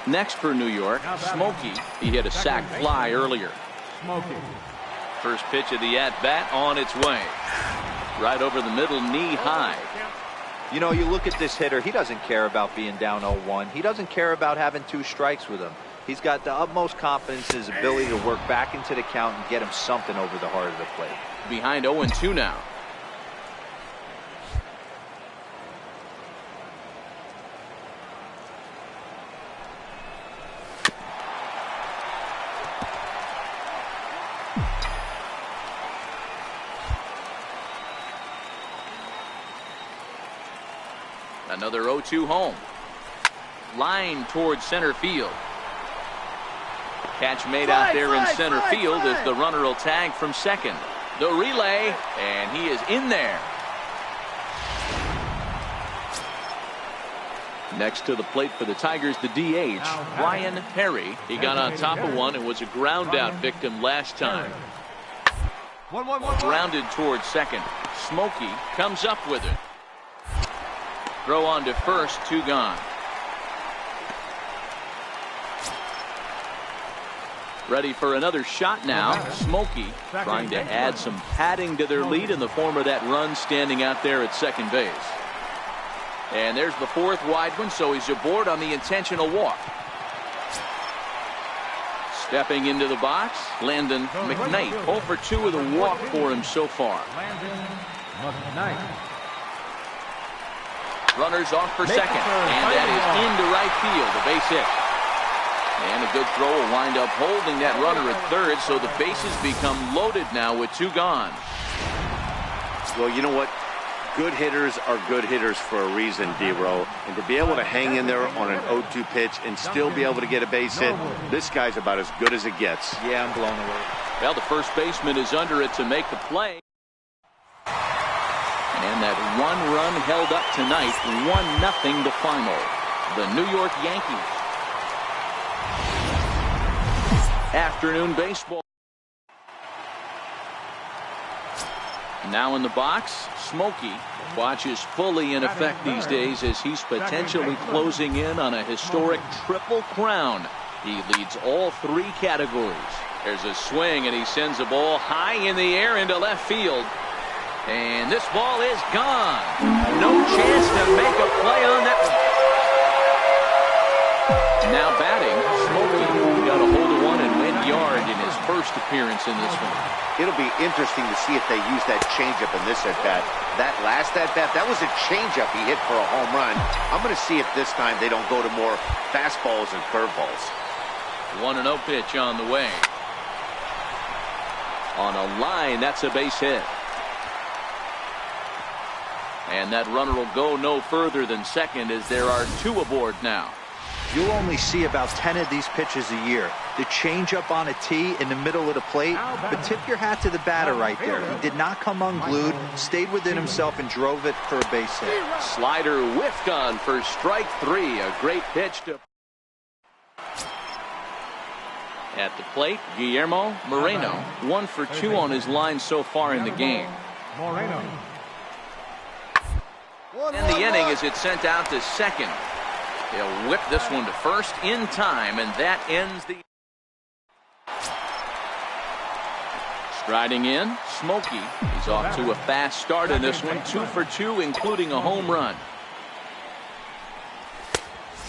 Next for New York, Smokey. He hit a sac fly earlier. Smokey. First pitch of the at-bat on its way. Right over the middle, knee high. You know, you look at this hitter, he doesn't care about being down 0-1. He doesn't care about having 2 strikes with him. He's got the utmost confidence in his ability to work back into the count and get him something over the heart of the plate. Behind 0-2 now. Another 0-2 home. Line towards center field. Catch made out there in center field as the runner will tag from second. The relay, and he is in there. Next to the plate for the Tigers, the DH, Ryan Perry. He got on top of one and was a ground out victim last time. Grounded towards second. Smokey comes up with it. Throw on to first, 2 gone. Ready for another shot now. Smokey trying to add some padding to their lead in the form of that run standing out there at second base. And there's the fourth wide one, so he's aboard on the intentional walk. Stepping into the box, Landon McKnight. 0 for 2 with a walk for him so far. Runners off for second, and that is into right field, a base hit. And a good throw will wind up holding that runner at third, so the bases become loaded now with 2 gone. Well, you know what? Good hitters are good hitters for a reason, D-Row. And to be able to hang in there on an 0-2 pitch and still be able to get a base hit, this guy's about as good as it gets. Yeah, I'm blown away. Well, the first baseman is under it to make the play. And that 1 run held up tonight, 1-0 the final. The New York Yankees. Afternoon baseball. Now in the box, Smokey. Watch is fully in effect these days as he's potentially closing in on a historic triple crown. He leads all 3 categories. There's a swing, and he sends the ball high in the air into left field. And this ball is gone. No chance to make a play on that one. Now batting, Smokey got a hold of one and went yard in his first appearance in this one. It'll be interesting to see if they use that changeup in this at-bat. That last at-bat, that was a changeup he hit for a home run. I'm going to see if this time they don't go to more fastballs and curveballs. 1-0 pitch on the way. On a line, that's a base hit. And that runner will go no further than second as there are 2 aboard now. You'll only see about 10 of these pitches a year. The changeup on a tee in the middle of the plate, but tip your hat to the batter right there. He did not come unglued, stayed within himself, and drove it for a base hit. Slider whiffed on for strike 3. A great pitch to... At the plate, Guillermo Moreno. 1 for 2 on his line so far in the game. And the inning as it's sent out to second. They'll whip this one to first in time, and that ends the... Striding in, Smokey. He's off to a fast start in this one. 2 for 2, including a home run.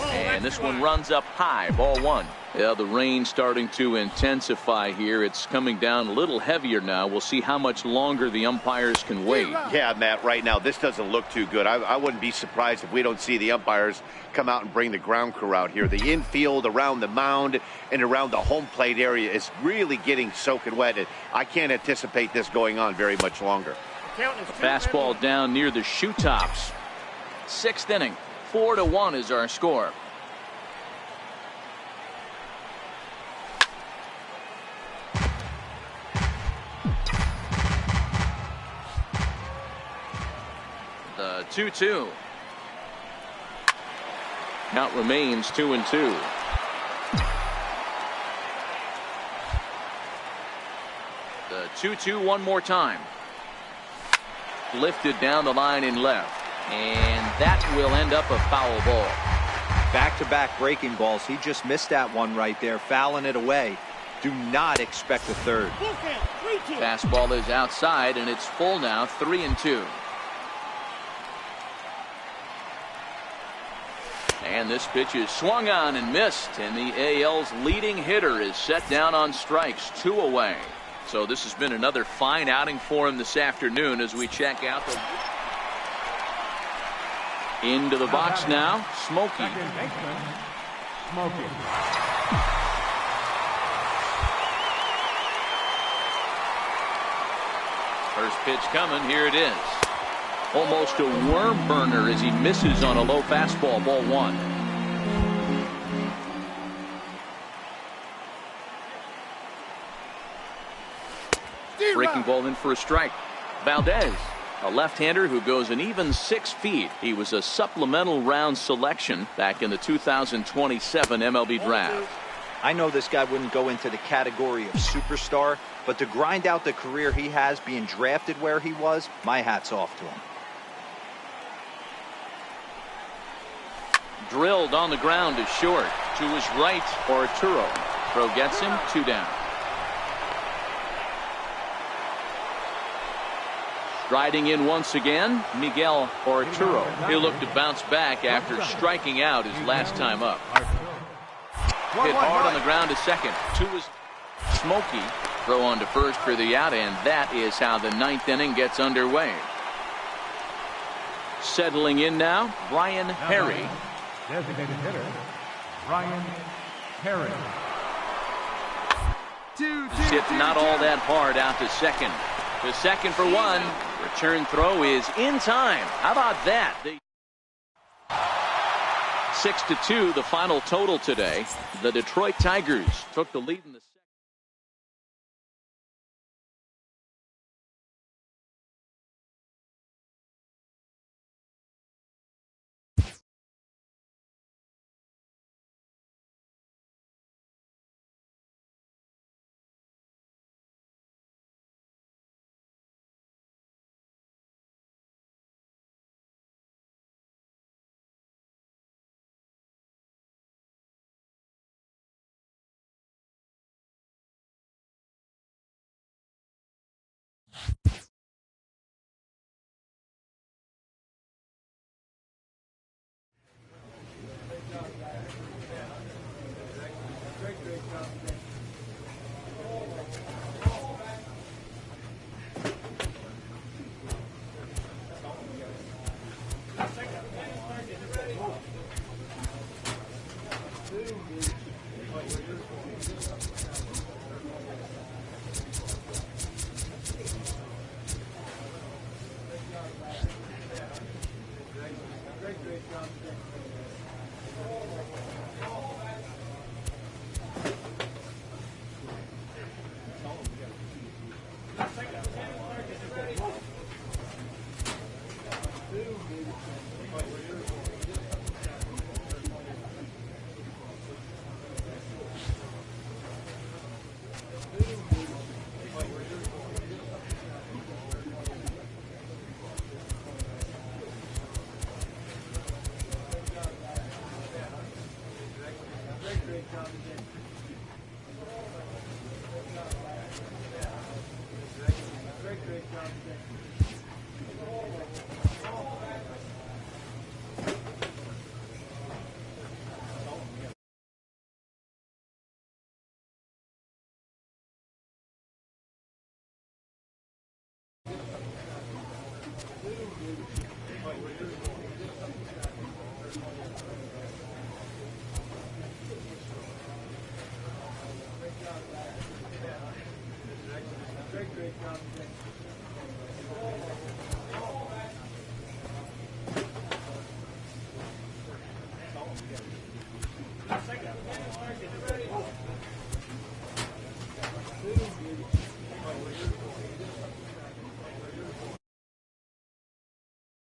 And this one runs up high, ball 1. Yeah, the rain starting to intensify here. It's coming down a little heavier now. We'll see how much longer the umpires can wait. Yeah, Matt, right now this doesn't look too good. I wouldn't be surprised if we don't see the umpires come out and bring the ground crew out here. The infield around the mound and around the home plate area is really getting soaking wet. And I can't anticipate this going on very much longer. Fastball down near the shoe tops. 6th inning. 4-1 is our score. The 2-2. Count remains 2-2. The 2-2 one more time. Lifted down the line in left. And that will end up a foul ball. Back-to-back breaking balls. He just missed that one right there, fouling it away. Do not expect a third. Fastball is outside, and it's full now, 3-2. And this pitch is swung on and missed, and the AL's leading hitter is set down on strikes, 2 away. So this has been another fine outing for him this afternoon as we check out the... Into the box now, Smokey. First pitch coming, here it is. Almost a worm burner as he misses on a low fastball, ball 1. Breaking ball in for a strike. Valdez, a left-hander who goes an even 6 feet. He was a supplemental round selection back in the 2027 MLB draft. I know this guy wouldn't go into the category of superstar, but to grind out the career he has being drafted where he was, my hat's off to him. Drilled on the ground is short. To his right, Arturo. Throw gets him, 2 down. Striding in once again, Miguel Arturo. He'll look to bounce back after striking out his last time up. Hit hard on the ground to second. 2 is Smokey. Throw on to first for the out, and that is how the 9th inning gets underway. Settling in now, Brian Perry. Designated hitter, Brian Perry. Hit not all that hard out to second. The second for 1. Return throw is in time. How about that? 6-2, the final total today. The Detroit Tigers took the lead in the